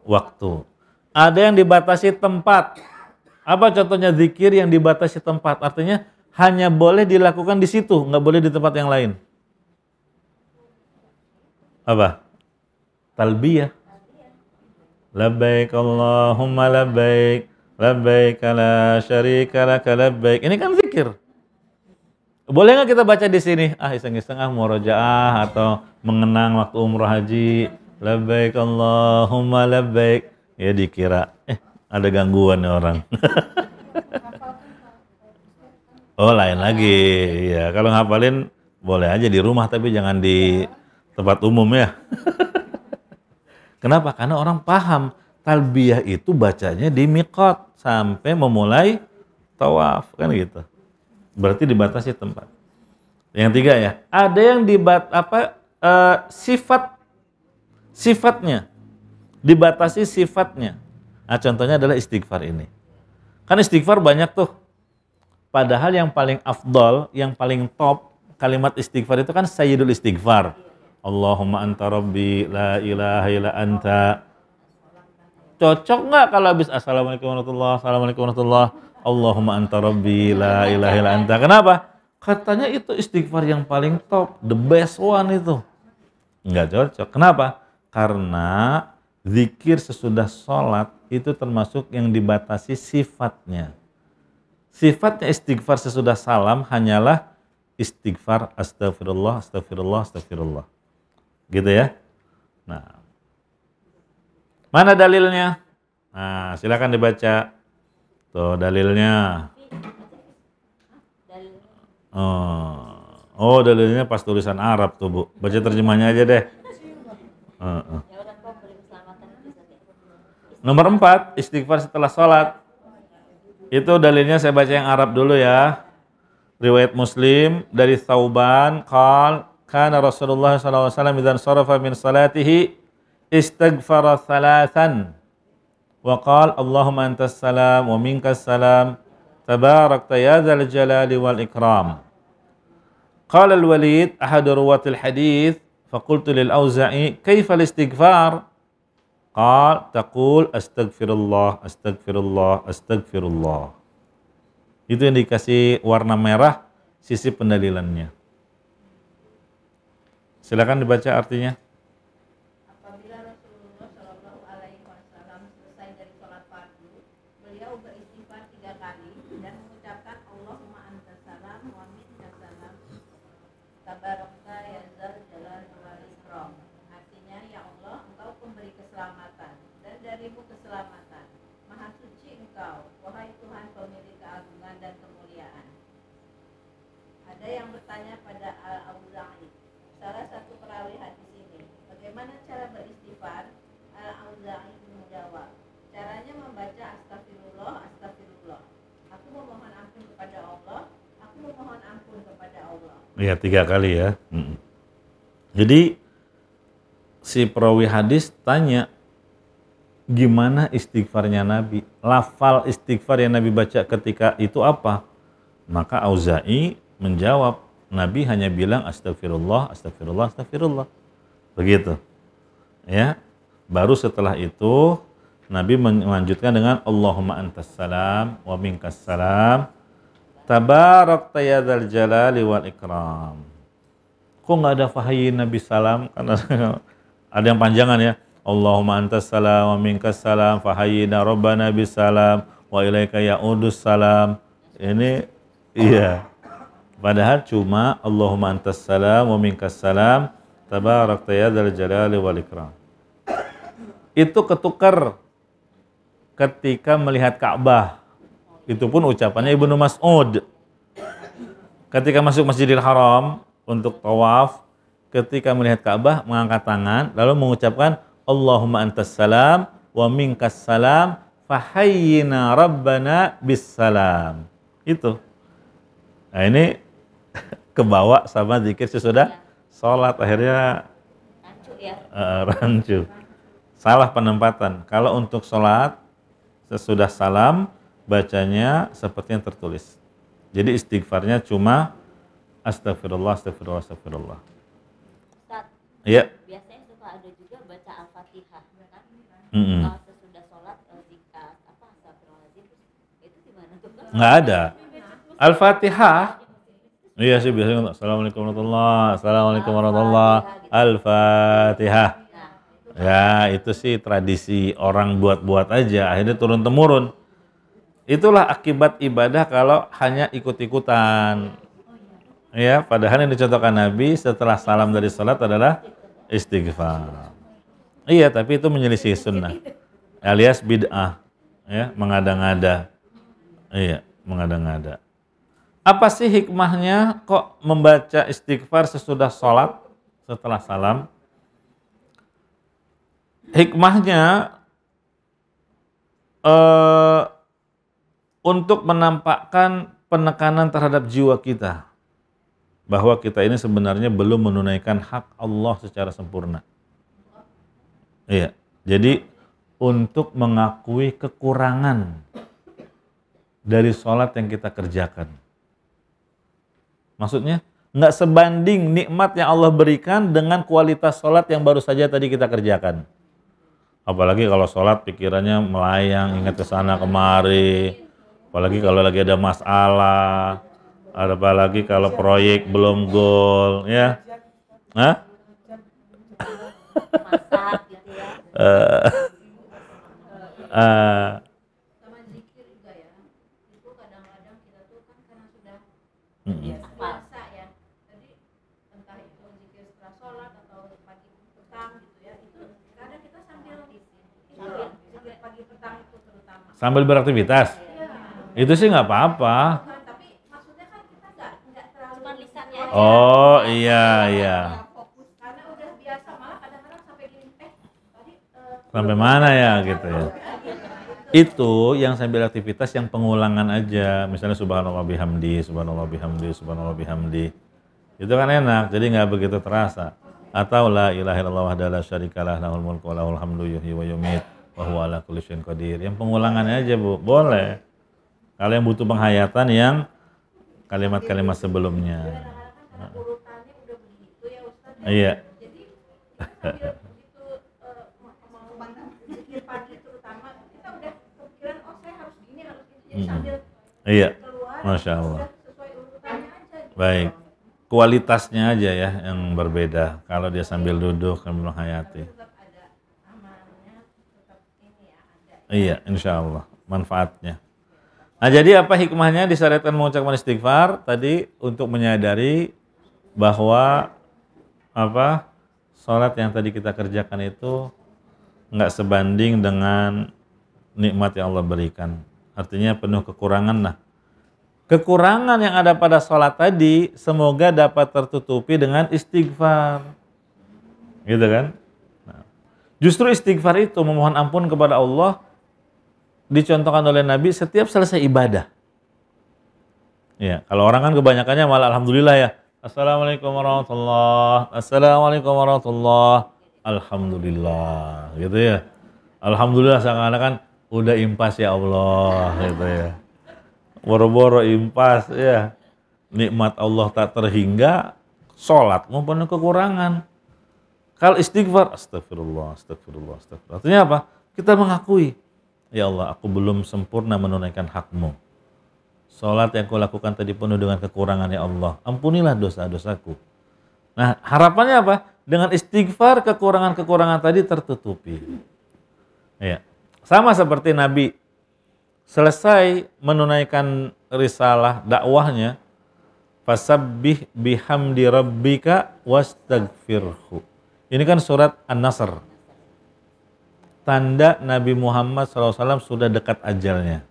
Waktu. Ada yang dibatasi tempat. Apa contohnya zikir yang dibatasi tempat? Artinya hanya boleh dilakukan di situ, nggak boleh di tempat yang lain. Apa? Talbiyah. Labbaik Allahumma labbaik, labbaik la syarika laka labbaik. Ini kan zikir. Boleh nggak kita baca di sini? Iseng-iseng murojaah atau mengenang waktu umrah haji. Labbaik Allahumma labbaik. Ya dikira, ada gangguan nih orang. Oh lain lagi. Ya kalau ngapalin boleh aja di rumah tapi jangan di tempat umum ya. Kenapa? Karena orang paham talbiyah itu bacanya di miqat sampai memulai tawaf kan gitu. Berarti dibatasi tempat. Yang tiga ya, ada yang sifatnya dibatasi sifatnya. Nah, contohnya adalah istighfar ini. Kan istighfar banyak tuh. Padahal yang paling afdol, yang paling top kalimat istighfar itu kan sayyidul istighfar. Allahumma anta rabbi la ilaha illa anta. Cocok nggak kalau habis assalamualaikum warahmatullahi assalamualaikum warahmatullahi Allahumma anta rabbi la ilaha illa anta. Kenapa? Katanya itu istighfar yang paling top, the best one itu. Nggak cocok. Kenapa? Karena zikir sesudah sholat itu termasuk yang dibatasi sifatnya. Sifatnya istighfar sesudah salam hanyalah istighfar astagfirullah, astagfirullah, astagfirullah. Gitu ya. Nah, mana dalilnya? Nah, silakan dibaca. Tuh dalilnya. Oh, dalilnya pas tulisan Arab tuh Bu. Baca terjemahnya aja deh. Nomor 4, istighfar setelah sholat. Itu dalilnya saya baca yang Arab dulu ya. Riwayat Muslim dari Thauban qal kana Rasulullah sallallahu alaihi wasallam idzan sharafa min salatihi istaghfara thalathan wa qala Allahumma antas salam wa minkas salam tabarakta ya dzal jalali wal ikram. Qala al-Walid ahad ruwatil hadits faqultu lil Auza'i kaifa al-istighfar? Qal taqul astaghfirullah astaghfirullah astaghfirullah. Itu yang dikasih warna merah sisi pendalilannya. Silakan dibaca artinya. Apabila Rasulullah Shallallahu Alaihi Wasallam selesai dari sholat fardu, beliau beristighfar 3 kali dan mengucapkan Allahumma antas salam wa minkas salam tabarakta ya dzal jalali wal ikram. Artinya, ya Allah, Engau pemberi keselamatan dan darimu keselamatan. Maha suci Engkau, wahai Tuhan pemilik keagungan dan kemuliaan. Ada yang bertanya pada Al-Auza'i, salah satu perawi hadis ini, bagaimana cara beristighfar? Al-Auza'i menjawab, caranya membaca astagfirullah, astagfirullah. Aku memohon ampun kepada Allah, aku memohon Iya 3 kali ya. Jadi si perawi hadis tanya, gimana istighfarnya Nabi? Lafal istighfar yang Nabi baca ketika itu apa? Maka Auza'i menjawab, Nabi hanya bilang astagfirullah, astagfirullah, astagfirullah. Begitu. Ya. Baru setelah itu Nabi melanjutkan dengan Allahumma antas salam wa minkas salam tabarakta ya dzal jalali wal ikram. Kok nggak ada fahayyin Nabi salam? Karena ada yang panjangan ya. Allahumma antas salam wa minkas salam fahayyina rabbana bis salam wa ilaika ya'udus salam. Ini iya. Padahal cuma Allahumma antas salam wa minkas salam tabarakta ya dzal jalali wal ikram. Itu ketukar ketika melihat Ka'bah. Itu pun ucapannya Ibnu Mas'ud. Ketika masuk Masjidil Haram untuk tawaf, ketika melihat Ka'bah mengangkat tangan lalu mengucapkan Allahumma antas salam wa minkas salam fahayyina rabbana bis salam. Itu. Nah ini kebawa sama zikir sesudah sholat, akhirnya Rancu ya. rancu. Salah penempatan. Kalau untuk sholat sesudah salam bacanya seperti yang tertulis. Jadi istighfarnya cuma astagfirullah, astagfirullah, astagfirullah. Ustaz, Iya. biasanya suka ada juga baca Al-Fatihah kan? Mm-mm. Kalau sesudah sholat astagfirullahaladzim itu gimana tuh? Nggak ada. Al-Fatihah. Iya sih biasanya Assalamualaikum warahmatullahi, Assalamualaikum warahmatullahi, Al-Fatihah. Ya itu sih tradisi orang buat-buat aja, akhirnya turun-temurun. Itulah akibat ibadah kalau hanya ikut-ikutan. Ya, padahal yang dicontohkan Nabi setelah salam dari salat adalah istighfar. Iya, tapi itu menyelisih sunnah. Alias bid'ah, ya, mengada-ngada. Iya, mengada-ngada. Apa sih hikmahnya kok membaca istighfar sesudah salat, setelah salam? Hikmahnya untuk menampakkan penekanan terhadap jiwa kita. Bahwa kita ini sebenarnya belum menunaikan hak Allah secara sempurna. Iya, jadi untuk mengakui kekurangan dari sholat yang kita kerjakan. Maksudnya, nggak sebanding nikmat yang Allah berikan dengan kualitas sholat yang baru saja tadi kita kerjakan. Apalagi kalau sholat pikirannya melayang, ingat ke sana kemari. Apalagi kalau lagi ada masalah. Apalagi kalau proyek belum goal, ya. Hah? Masak gitu ya. Sama zikir juga ya, itu kadang-kadang kita tuh kan karena sudah Mm-mm. biasa ya, jadi entah itu zikir setelah sholat atau pagi petang gitu ya, itu kadang kita sambil zikir pagi petang itu terutama. Sambil beraktivitas. Itu sih nggak apa-apa. Nah, tapi maksudnya kan kita nggak terlalu Cuman lisannya aja. Oh iya iya. fokus karena udah biasa, malah kadang-kadang sampai gini tadi Sampai mana ya gitu ya. Itu yang sambil aktivitas yang pengulangan aja. Misalnya subhanallah bihamdi, subhanallah bihamdi, subhanallah bihamdi. Itu kan enak, jadi nggak begitu terasa. Atau la ilaha illallah wahdahu la syarikalah lahul mulku wa lahul hamdu yuhyi wa yumiit wa huwa ala kulli syai'in qadir. Yang pengulangannya aja, Bu. Boleh. Kalau yang butuh penghayatan yang kalimat-kalimat sebelumnya. karena urutannya udah begitu ya Ustaz. Iya. Jadi sambil begitu mau zikir pagi terutama kita udah kepikiran saya harus gini harus gitu, jadi sambil Iya. keluar Masya Allah. udah sesuai urutannya aja gitu. Baik. Kualitasnya aja ya yang berbeda. Kalau dia sambil duduk, sambil menghayati. Tetap ada amalnya, tetap ini ya ada. Iya, insya Allah. Manfaatnya. Nah, jadi apa hikmahnya disyariatkan mengucapkan istighfar? Tadi untuk menyadari bahwa sholat yang tadi kita kerjakan itu nggak sebanding dengan nikmat yang Allah berikan. Artinya penuh kekurangan lah. Kekurangan yang ada pada sholat tadi semoga dapat tertutupi dengan istighfar. Gitu kan? Nah, justru istighfar itu memohon ampun kepada Allah dicontohkan oleh Nabi setiap selesai ibadah. Ya, kalau orang kan kebanyakannya malah alhamdulillah ya. Assalamualaikum warahmatullah. Assalamualaikum warahmatullah. Alhamdulillah, gitu ya. Alhamdulillah seakan-akan udah impas ya Allah, gitu ya. Boro-boro impas ya. Nikmat Allah tak terhingga, sholat maupun kekurangan. Kalau istighfar, astagfirullah, astagfirullah, astagfirullah. Artinya apa? Kita mengakui, ya Allah, aku belum sempurna menunaikan hakmu. Sholat yang kulakukan tadi penuh dengan kekurangan, ya Allah. Ampunilah dosa-dosaku. Nah, harapannya apa? Dengan istighfar, kekurangan-kekurangan tadi tertutupi. Ya. Sama seperti Nabi selesai menunaikan risalah dakwahnya, fasabbih bihamdi rabbika wastaghfirhu. Ini kan surat An-Nasr. Tanda Nabi Muhammad SAW sudah dekat ajalnya.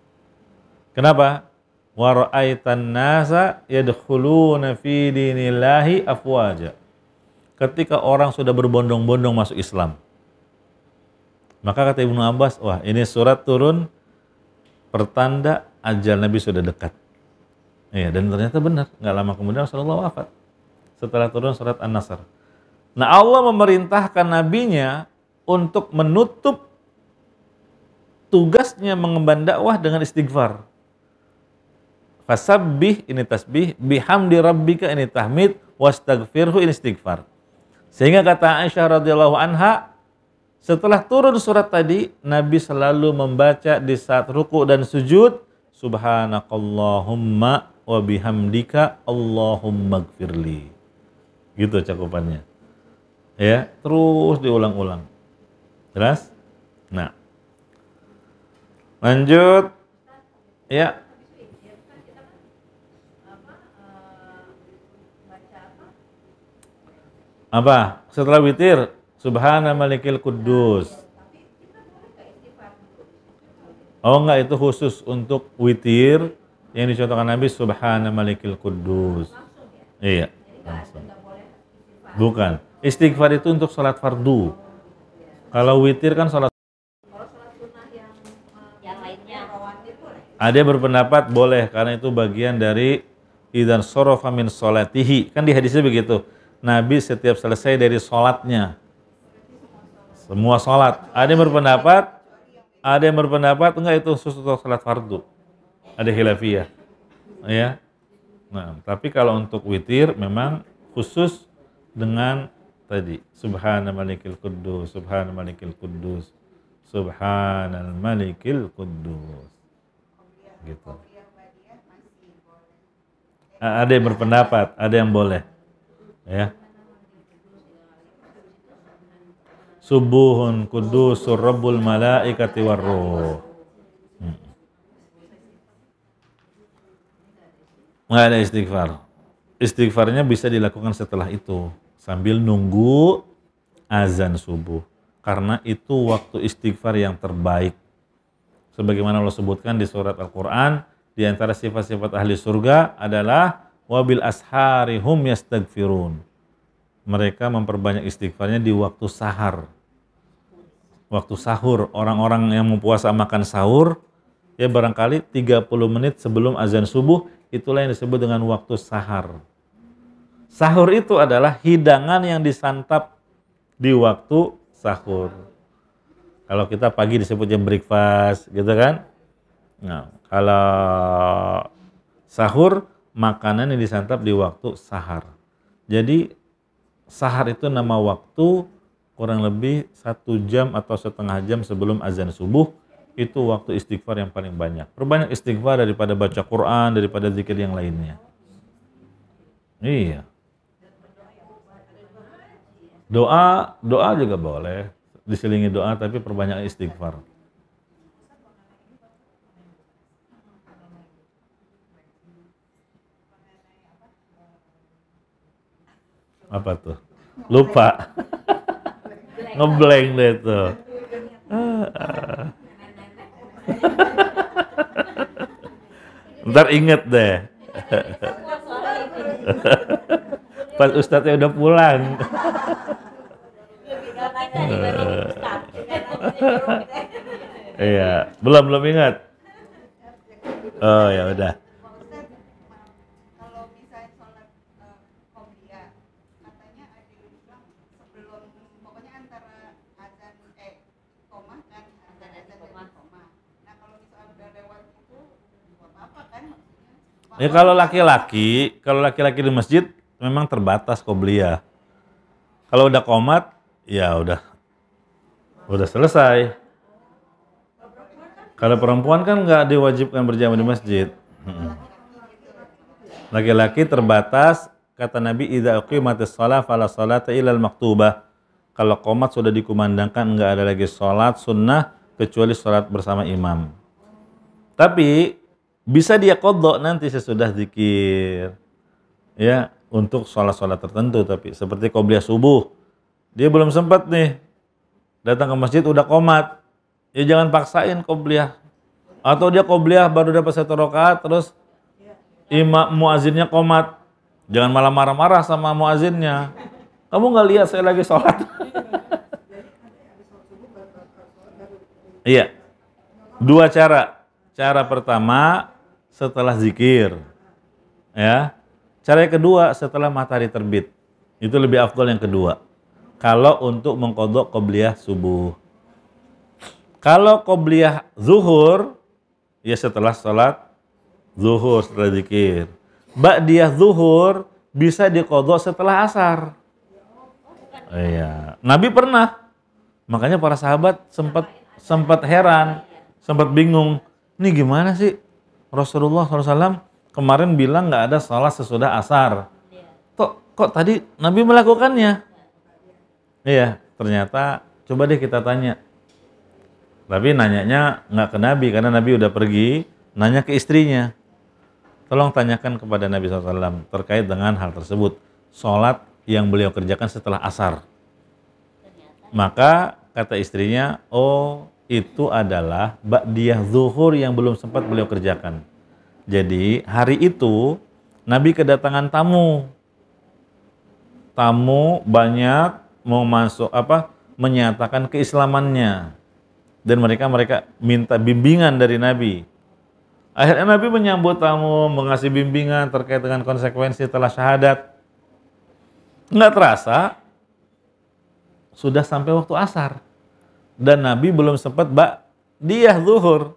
Kenapa? Wa ra'aitan nasa yadkhuluna fi dinillahi afwaja. Ketika orang sudah berbondong-bondong masuk Islam. Maka kata Ibnu Abbas, wah ini surat turun pertanda ajal Nabi sudah dekat. Iya, dan ternyata benar, nggak lama kemudian Rasulullah wafat setelah turun surat An-Nasr. Nah, Allah memerintahkan nabinya untuk menutup tugasnya mengemban dakwah dengan istighfar. Fasabbih ini tasbih, bihamdi rabbika ini tahmid, wastaghfirhu ini istighfar. Sehingga kata Aisyah radhiyallahu anha, setelah turun surat tadi, Nabi selalu membaca di saat ruku dan sujud, subhanakallahumma wa bihamdika Allahumma gfirli. Gitu cakupannya. Ya, terus diulang-ulang. Jelas? Nah. Lanjut. Ya. Apa? Setelah witir, subhana malikil quddus. Oh enggak, itu khusus untuk witir yang dicontohkan Nabi subhana malikil quddus. Iya, langsung. Bukan. Istighfar itu untuk sholat fardu. Kalau witir kan sholat. Yang lainnya. Ada yang berpendapat boleh karena itu bagian dari idzan sarafa min sholatihi. Kan di hadisnya begitu. Nabi setiap selesai dari sholatnya. Semua sholat. Ada yang berpendapat enggak itu khusus untuk sholat fardu. Ada khilafiyah. Ya. Nah, tapi kalau untuk witir memang khusus dengan tadi subhanal malikil quddus, subhanal malikil quddus, subhanal malikil quddus. Gitu. Ada yang berpendapat, ada yang boleh. Ya. Subuhun quddusur rabbul malaikati warruh. Nggak ada istighfar. Istighfarnya bisa dilakukan setelah itu sambil nunggu azan subuh, karena itu waktu istighfar yang terbaik. Sebagaimana Allah sebutkan di surat Al-Quran, di antara sifat-sifat ahli surga adalah wabil ashari hum yastaghfirun. Mereka memperbanyak istighfarnya di waktu sahar. Waktu sahur, orang-orang yang mempuasa makan sahur, ya barangkali 30 menit sebelum azan subuh, itulah yang disebut dengan waktu sahar. Sahur itu adalah hidangan yang disantap di waktu sahur. Kalau kita pagi disebutnya breakfast, gitu kan? Nah, kalau sahur, makanan yang disantap di waktu sahar. Jadi, sahar itu nama waktu kurang lebih 1 jam atau setengah jam sebelum azan subuh. Itu waktu istighfar yang paling banyak. Perbanyak istighfar daripada baca Quran, daripada zikir yang lainnya. Iya. Doa juga boleh. Diselingi doa tapi perbanyak istighfar. Apa tuh? Lupa. Ngeblank deh tuh. Ntar inget deh. Pas ustadznya udah pulang. Iya, belum ingat. Oh ya udah. Kalau misalnya sholat Ya kalau laki-laki di masjid memang terbatas qobliyah. Kalau udah qomat, ya udah selesai. Kalau perempuan kan nggak diwajibkan berjamaah di masjid. Laki-laki terbatas, kata Nabi, idza uqimatis shalah fala sholata illal maktubah. Kalau qomat sudah dikumandangkan, nggak ada lagi sholat sunnah kecuali sholat bersama imam. Tapi bisa dia qadha nanti sesudah zikir. Ya, untuk sholat-sholat tertentu, tapi seperti qobliyah subuh. Dia belum sempat nih datang ke masjid udah qomat. Ya jangan paksain qobliyah. Atau dia qobliyah baru dapat 1 rakaat terus imam muazinnya qomat. Jangan malah marah-marah sama muazinnya. Kamu nggak lihat saya lagi sholat? Iya. 2 cara. Cara pertama setelah zikir. Ya. Cara yang kedua setelah matahari terbit. Itu lebih afdal yang kedua. Kalau untuk mengqadha qobliyah subuh. Kalau qobliyah zuhur, ya setelah sholat zuhur, setelah zikir. Ba'diyah zuhur bisa diqadha setelah asar. Iya, Nabi pernah. Makanya para sahabat sempat heran, sempat bingung. Ini gimana sih Rasulullah SAW kemarin bilang nggak ada sholat sesudah asar. Kok tadi Nabi melakukannya? Iya, ternyata coba deh kita tanya. Tapi nanyanya nggak ke Nabi karena Nabi udah pergi, nanya ke istrinya. Tolong tanyakan kepada Nabi SAW terkait dengan hal tersebut. Sholat yang beliau kerjakan setelah asar. Maka kata istrinya, oh itu adalah ba'diyah zuhur yang belum sempat beliau kerjakan. Jadi hari itu Nabi kedatangan tamu. Tamu banyak mau masuk menyatakan keislamannya. Dan mereka minta bimbingan dari Nabi. Akhirnya Nabi menyambut tamu, mengasih bimbingan terkait dengan konsekuensi setelah syahadat. Nggak terasa, sudah sampai waktu asar. Dan Nabi belum sempat ba'diyah zuhur.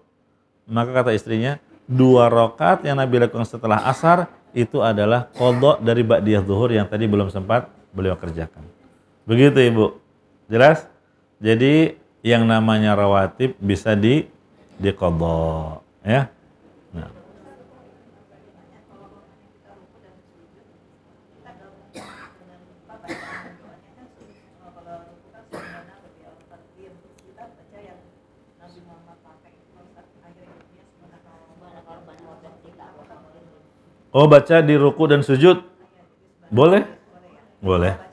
Maka kata istrinya, 2 rakaat yang Nabi lakukan setelah asar, itu adalah qadha dari ba'diyah zuhur yang tadi belum sempat beliau kerjakan. Begitu Ibu. Jelas? Jadi yang namanya rawatib bisa diqadha, ya. Nah. Oh, baca di ruku dan sujud? Boleh? Boleh.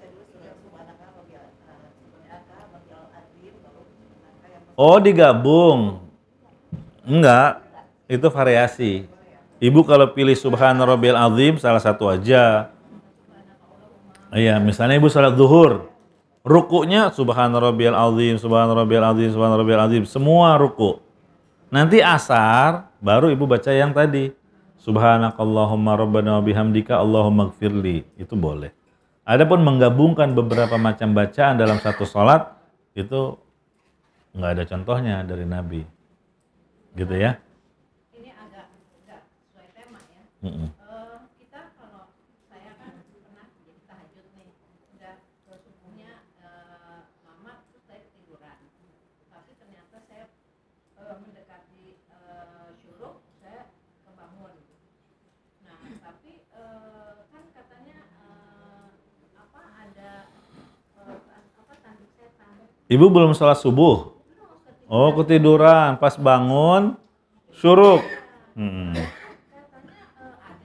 Oh, digabung. Enggak, itu variasi. Ibu kalau pilih subhana rabbiyal azim salah satu aja. Iya, misalnya ibu salat zuhur, rukunya subhana rabbiyal azim, subhana rabbiyal azim, subhana rabbiyal azim, semua ruku. Nanti asar baru ibu baca yang tadi. Subhanakallahumma rabbana wa bihamdika Allahumma gfirli. Itu boleh. Adapun menggabungkan beberapa macam bacaan dalam satu salat itu nggak ada contohnya dari Nabi, gitu ya. Ini agak sesuai tema ya. Kita kalau saya kan pernah jadi tahajud nih, udah subuhnya lama terus saya ketiduran. Tapi ternyata saya mendekati syuruk saya kebangun. Nah tapi kan katanya ada tanduk setan. Ibu belum sholat subuh. Oh, ketiduran, pas bangun syuruk.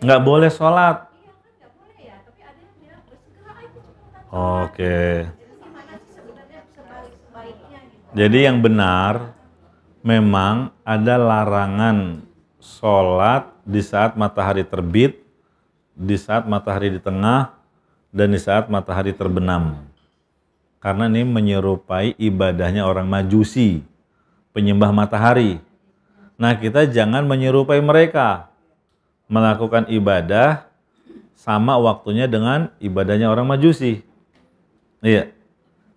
Nggak boleh sholat. Iya kan nggak boleh ya, tapi ada yang bilang segera ayo cepetan. Oke. Jadi gimana sih sebenarnya sebaiknya gitu? Jadi yang benar memang ada larangan sholat di saat matahari terbit, di saat matahari di tengah, dan di saat matahari terbenam. Karena ini menyerupai ibadahnya orang Majusi, penyembah matahari. Nah, kita jangan menyerupai mereka. Melakukan ibadah sama waktunya dengan ibadahnya orang Majusi. Iya.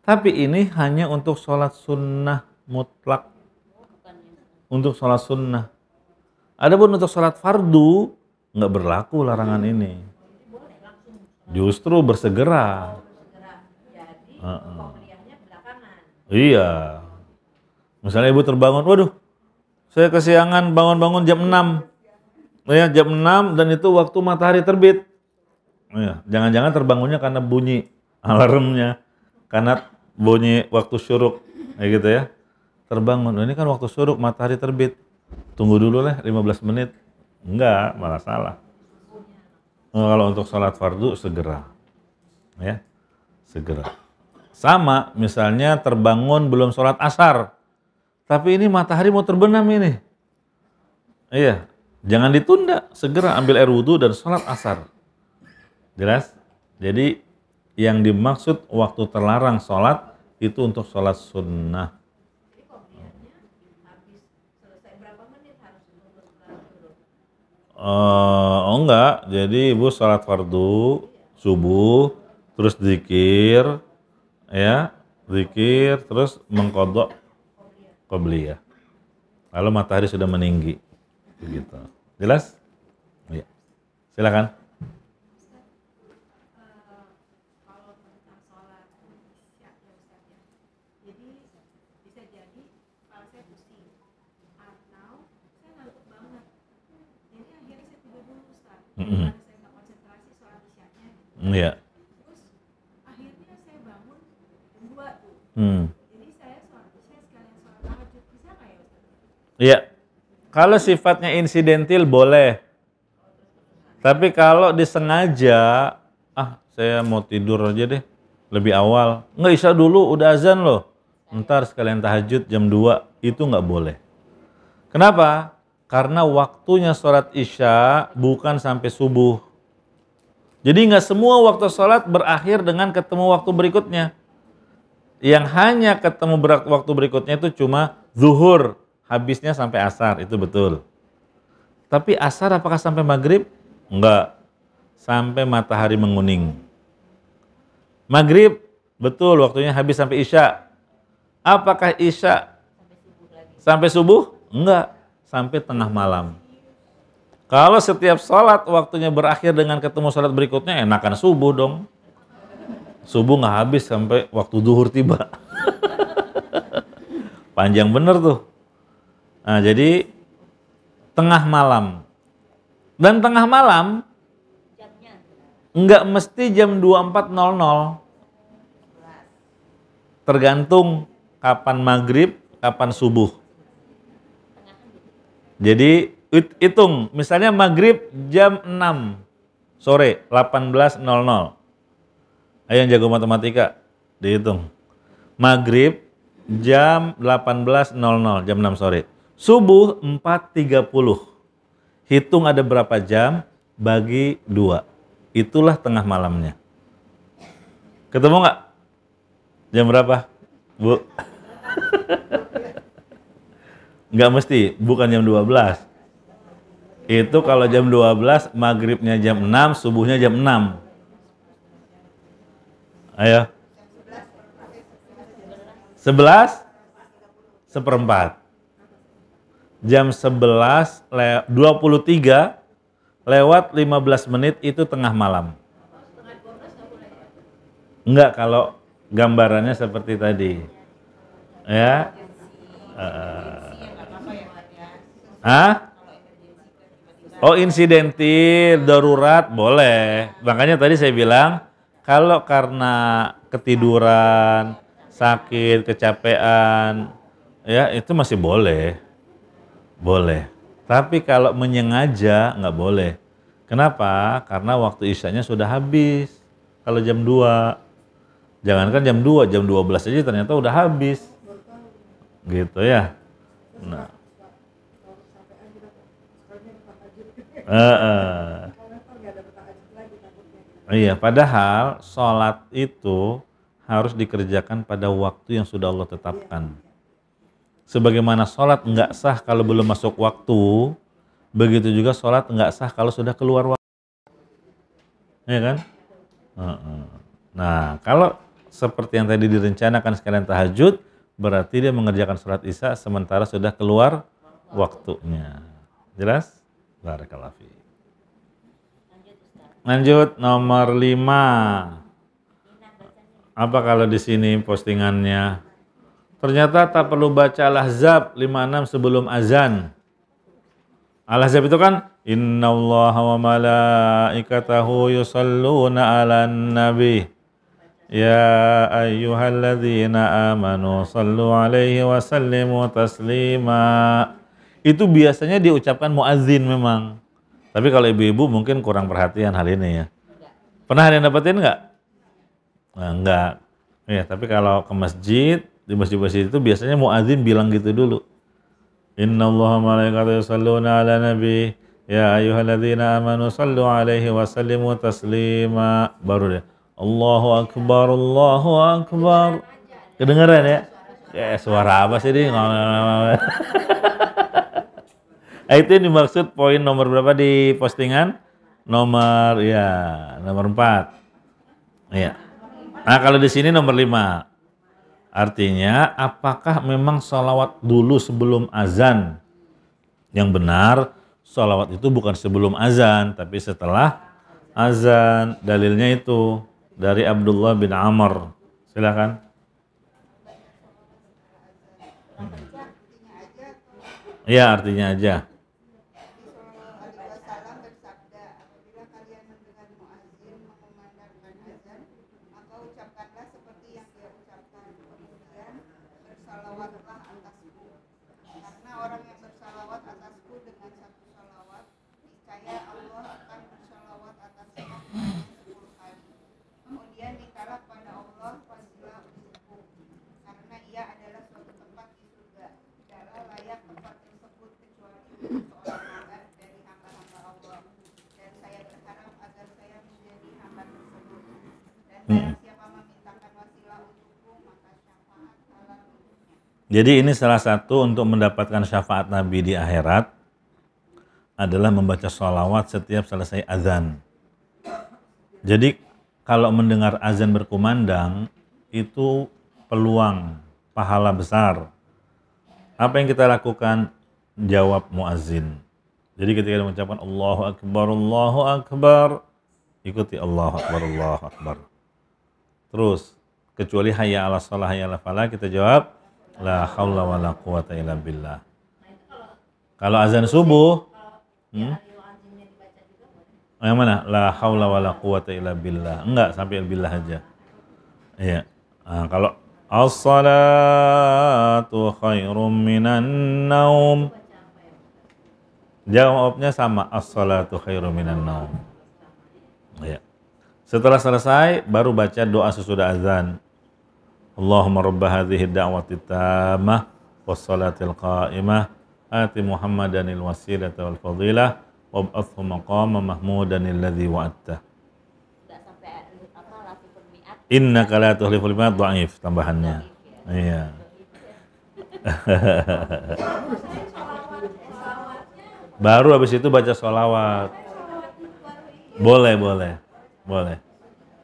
Tapi ini hanya untuk sholat sunnah mutlak. Untuk sholat sunnah. Adapun untuk sholat fardu, nggak berlaku larangan ini. Justru bersegera. Jadi qobliyahnya belakangan. Iya. Misalnya ibu terbangun, waduh, saya kesiangan bangun-bangun jam 6. Ya, jam 6 dan itu waktu matahari terbit. Ya, jangan-jangan terbangunnya karena bunyi alarmnya, karena bunyi waktu syuruk, kayak gitu ya. Terbangun, ini kan waktu syuruk, matahari terbit. Tunggu dulu lah 15 menit. Enggak, malah salah. Kalau untuk sholat fardu segera. Ya, segera. Sama, misalnya terbangun belum sholat asar. Tapi ini matahari mau terbenam ini. Iya, jangan ditunda, segera ambil air wudhu dan sholat asar. Jelas? Jadi yang dimaksud waktu terlarang sholat itu untuk sholat sunnah. Jadi qobliyahnya habis selesai berapa menit harus nunggu sholat dulu? Oh enggak, jadi ibu sholat fardu subuh, terus zikir, ya, zikir, terus mengqadha qobliyah. Lalu matahari sudah meninggi, begitu. Jelas? Iya. Silakan. Kalau tentang sholat isya ya Ustaz ya. Jadi bisa jadi kepala saya pusing atau saya ngantuk banget. Jadi akhirnya saya tidur dulu Ustaz. Karena saya nggak konsentrasi sholat isyanya. Iya. Terus akhirnya saya bangun jam 2 tuh. Jadi saya sholat isya sekalian sholat tahajud. Bisa nggak ya Ustaz? Iya. Kalau sifatnya insidentil boleh. Tapi kalau disengaja, saya mau tidur aja deh lebih awal. Nggak, isya dulu, udah azan loh. Ntar sekalian tahajud jam 2, itu nggak boleh. Kenapa? Karena waktunya sholat isya bukan sampai subuh. Jadi nggak semua waktu sholat berakhir dengan ketemu waktu berikutnya. Yang hanya ketemu waktu berikutnya itu cuma zuhur, habisnya sampai asar, itu betul. Tapi asar apakah sampai maghrib? Enggak, sampai matahari menguning. Maghrib, betul waktunya habis sampai isya. Apakah isya sampai subuh? Enggak, sampai tengah malam. Kalau setiap sholat waktunya berakhir dengan ketemu sholat berikutnya, enakan subuh dong. Subuh nggak habis sampai waktu zuhur tiba. Panjang bener tuh. Nah, jadi tengah malam. Dan tengah malam jamnya nggak mesti jam 24.00. Tergantung kapan maghrib, kapan subuh. Jadi hitung, misalnya maghrib jam 6 sore, 18.00. Ayo yang jago matematika, dihitung. Maghrib jam 18.00, jam 6 sore. Subuh 4.30. Hitung ada berapa jam, bagi 2. Itulah tengah malamnya. Ketemu nggak? Jam berapa, Bu? Nggak mesti, bukan jam 12. Itu kalau jam 12, maghribnya jam 6, subuhnya jam 6. Ayo. 11 seperempat. Jam 11.23 lewat 15 menit itu tengah malam. Enggak, kalau gambarannya seperti tadi. Ya. Oh, insidentil, darurat, boleh. Makanya tadi saya bilang, kalau karena ketiduran, sakit, kecapean, ya itu masih boleh. Boleh. Tapi kalau menyengaja nggak boleh. Kenapa? Karena waktu isyanya sudah habis. Kalau jam 2. Jangankan jam 2, jam 12 aja ternyata udah habis. Gitu ya. Nah. Iya, padahal sholat itu harus dikerjakan pada waktu yang sudah Allah tetapkan. Sebagaimana sholat nggak sah kalau belum masuk waktu, begitu juga sholat nggak sah kalau sudah keluar waktu. Ya kan? Nah, kalau seperti yang tadi direncanakan sekalian tahajud, berarti dia mengerjakan sholat isya sementara sudah keluar waktunya. Jelas? Barakallahu fiik. Lanjut nomor 5. Apa kalau di sini postingannya? Ternyata tak perlu baca Al-Ahzab 56 sebelum azan. Al-Ahzab itu kan innallaha wa malaikatahu yusalluna 'alan nabi. Ya ayyuhalladzina amanu sallu alaihi wa sallimu taslima. Itu biasanya diucapkan muadzin memang. Tapi kalau ibu-ibu mungkin kurang perhatian hal ini ya. Pernah ada yang dapetin nggak? Nah, enggak. Ya, tapi kalau ke masjid, di masjid-masjid itu biasanya muadzin bilang gitu dulu. Innallaha malaikatahu yusalluna 'alan nabi. Ya ayyuhalladzina amanu sallu alaihi wa sallimu taslima. Baru deh. Allahu akbar, Allahu akbar. Kedengeran ya? Ya suara apa sih ini? Itu yang dimaksud poin nomor berapa di postingan? Nomor 4. Iya. Nah, kalau di sini nomor 5. Artinya apakah memang sholawat dulu sebelum azan? Yang benar, sholawat itu bukan sebelum azan, tapi setelah azan. Dalilnya itu dari Abdullah bin Amr. Silakan. Iya, artinya aja. Jadi ini salah satu untuk mendapatkan syafaat Nabi di akhirat adalah membaca sholawat setiap selesai azan. Jadi kalau mendengar azan berkumandang itu peluang pahala besar. Apa yang kita lakukan? Jawab muazzin. Jadi ketika dia mengucapkan Allahu Akbar, ikuti Allahu Akbar, Allahu Akbar. Terus kecuali hayya 'alas shalah, hayya 'alal falah, kita jawab la haula wala quwata illa billah. Kalau azan subuh, yang mana? La haula wala quwata illa billah. Enggak, sampai billah aja. Iya. Nah, kalau as-salatu khairum minan naum, jawabnya sama, as-salatu khairum minan naum. Iya. Setelah selesai baru baca doa sesudah azan. Allahumma rabba hadhihi da'wati tammah wassalatil qa'imah ati Muhammadanil wasilata wal fadilah wab'athu maqama mahmudan alladhi wa'atta. Enggak sampai apa lafzul mi'at. Innaka la tuhliful mi'ad, dhaif tambahannya. Iya. Baru habis itu baca sholawat. Boleh.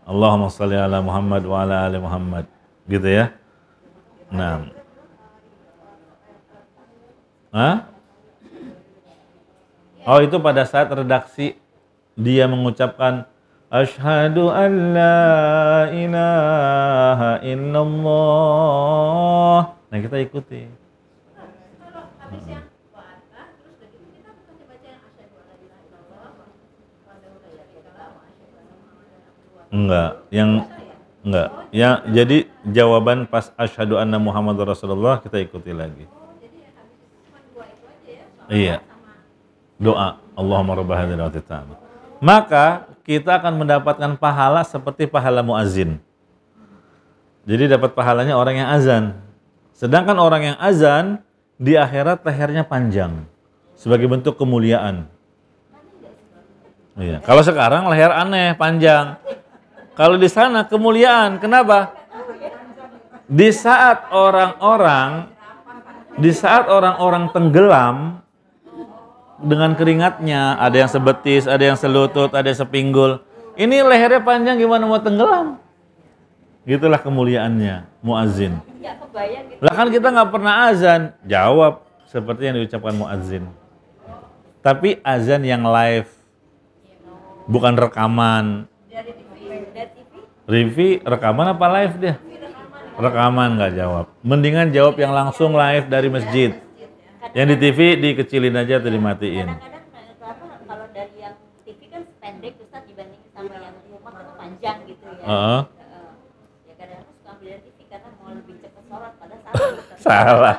Allahumma shalli ala Muhammad wa ala ali Muhammad. Gitu ya. Nah. Oh, itu pada saat redaksi dia mengucapkan asyhadu an la ilaha illallah. Nah, kita ikuti. Enggak. Ya, jadi jawaban pas asyhadu anna Muhammadar Rasulullah kita ikuti lagi. Iya. Doa Allahumma rabb hadzal da'wati tammah. Maka kita akan mendapatkan pahala seperti pahala muazzin. Jadi dapat pahalanya orang yang azan. Sedangkan orang yang azan di akhirat lehernya panjang sebagai bentuk kemuliaan. Iya. Kalau sekarang leher aneh, panjang. Kalau di sana kemuliaan, kenapa? Di saat orang-orang tenggelam dengan keringatnya, ada yang sebetis, ada yang selutut, ada yang sepinggul. Ini lehernya panjang, gimana mau tenggelam? Gitulah kemuliaannya muazzin. Lah kan kita nggak pernah azan, jawab seperti yang diucapkan muazzin. Tapi azan yang live. bukan rekaman. Dari TV. Rivi rekaman apa live dia? Rekaman nggak jawab. Mendingan jawab yang langsung live dari masjid. Yang di TV dikecilin aja atau dimatiin. Kadang-kadang kalau dari yang TV kan pendek Ustaz dibandingin sama yang rumah kan panjang gitu ya. Ya kadang-kadang suka ambil dari TV karena mau lebih cepat sholat padahal salah. Ustaz. Salah.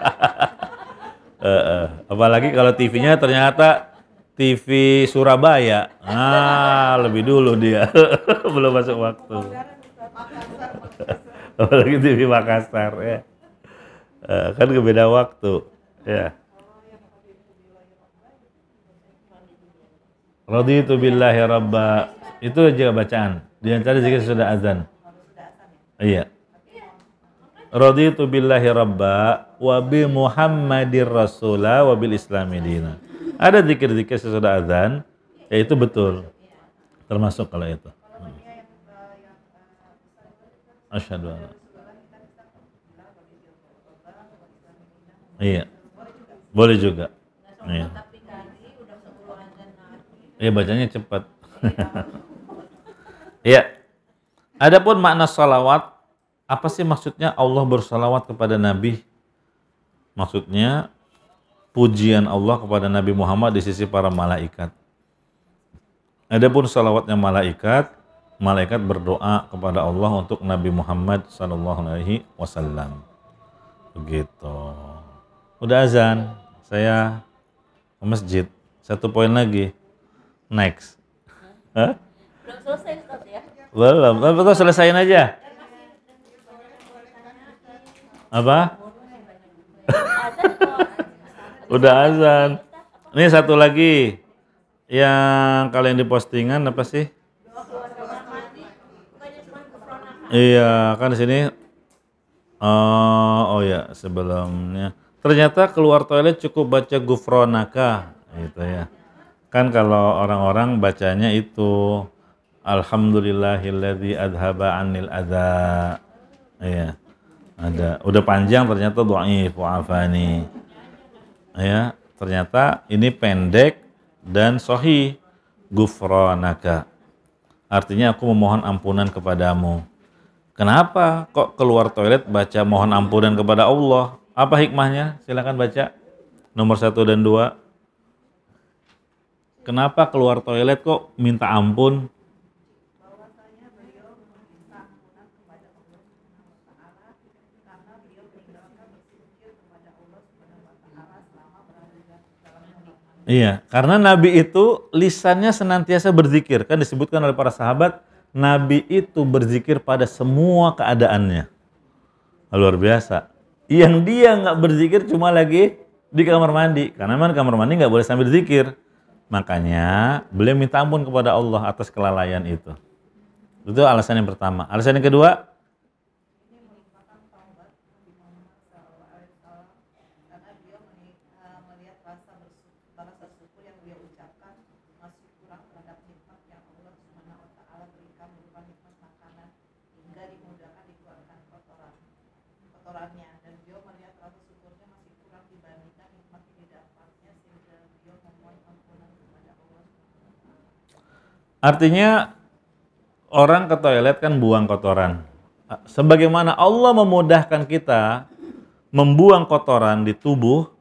Apalagi kalau TV-nya ternyata TV Surabaya. Lebih dulu dia. Belum masuk waktu. Apalagi TV Makassar ya. Kan beda waktu ya. Raditu billahi rabba. Itu aja bacaan. Di antara zikir sudah azan. Iya. Raditu billahi rabba wa bi Muhammadir rasula wa bil islami dina. Ada zikir-zikir sesudah azan, ya itu betul. Termasuk kalau itu. Asyhadu an. Iya. Boleh juga. Iya. Iya bacanya cepat. Iya. Adapun makna salawat, apa sih maksudnya Allah bersalawat kepada Nabi? Maksudnya pujian Allah kepada Nabi Muhammad di sisi para malaikat. Adapun salawatnya malaikat, malaikat berdoa kepada Allah untuk Nabi Muhammad SAW. Begitu. Udah azan, saya ke masjid. 1 poin lagi. Next. Hah? Belum selesai Ustaz ya. Belum, kok selesain aja. Apa? Udah azan. Ini satu lagi yang kalian di postingan apa sih? Iya, kan di sini. Oh ya, sebelumnya. Ternyata keluar toilet cukup baca gufronaka, gitu ya. Kan kalau orang-orang bacanya itu alhamdulillahilladzi adhaba 'anil adza. Iya. Ada. Udah panjang ternyata dhaif wa afani. Ya, ternyata ini pendek dan sahih. Gufranaka. Artinya aku memohon ampunan kepadamu. Kenapa kok keluar toilet baca mohon ampunan kepada Allah? Apa hikmahnya? Silakan baca. Nomor 1 dan 2. Kenapa keluar toilet kok minta ampun? Iya, karena Nabi itu lisannya senantiasa berzikir. Kan disebutkan oleh para sahabat, Nabi itu berzikir pada semua keadaannya. Luar biasa. Yang dia nggak berzikir cuma lagi di kamar mandi. Karena memang kamar mandi nggak boleh sambil zikir. Makanya beliau minta ampun kepada Allah atas kelalaian itu. Itu alasan yang pertama. Alasan yang kedua, artinya orang ke toilet kan buang kotoran. Sebagaimana Allah memudahkan kita membuang kotoran di tubuh,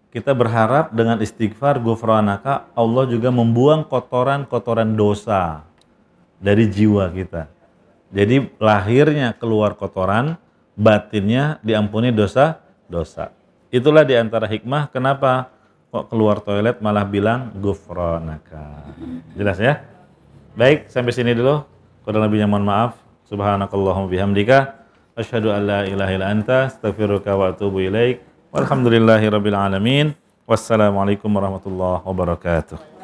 kita berharap dengan istighfar gufranaka Allah juga membuang kotoran-kotoran dosa dari jiwa kita. Jadi lahirnya keluar kotoran, batinnya diampuni dosa-dosa. Itulah diantara hikmah kenapa kok keluar toilet malah bilang gufranaka. Jelas ya? Baik, sampai sini dulu. Kurang lebihnya mohon maaf. Subhanakallahumma bihamdika asyhadu an la ilaha illa anta astaghfiruka wa atubu ilaik. Walhamdulillahirabbil alamin. Wassalamualaikum warahmatullahi wabarakatuh.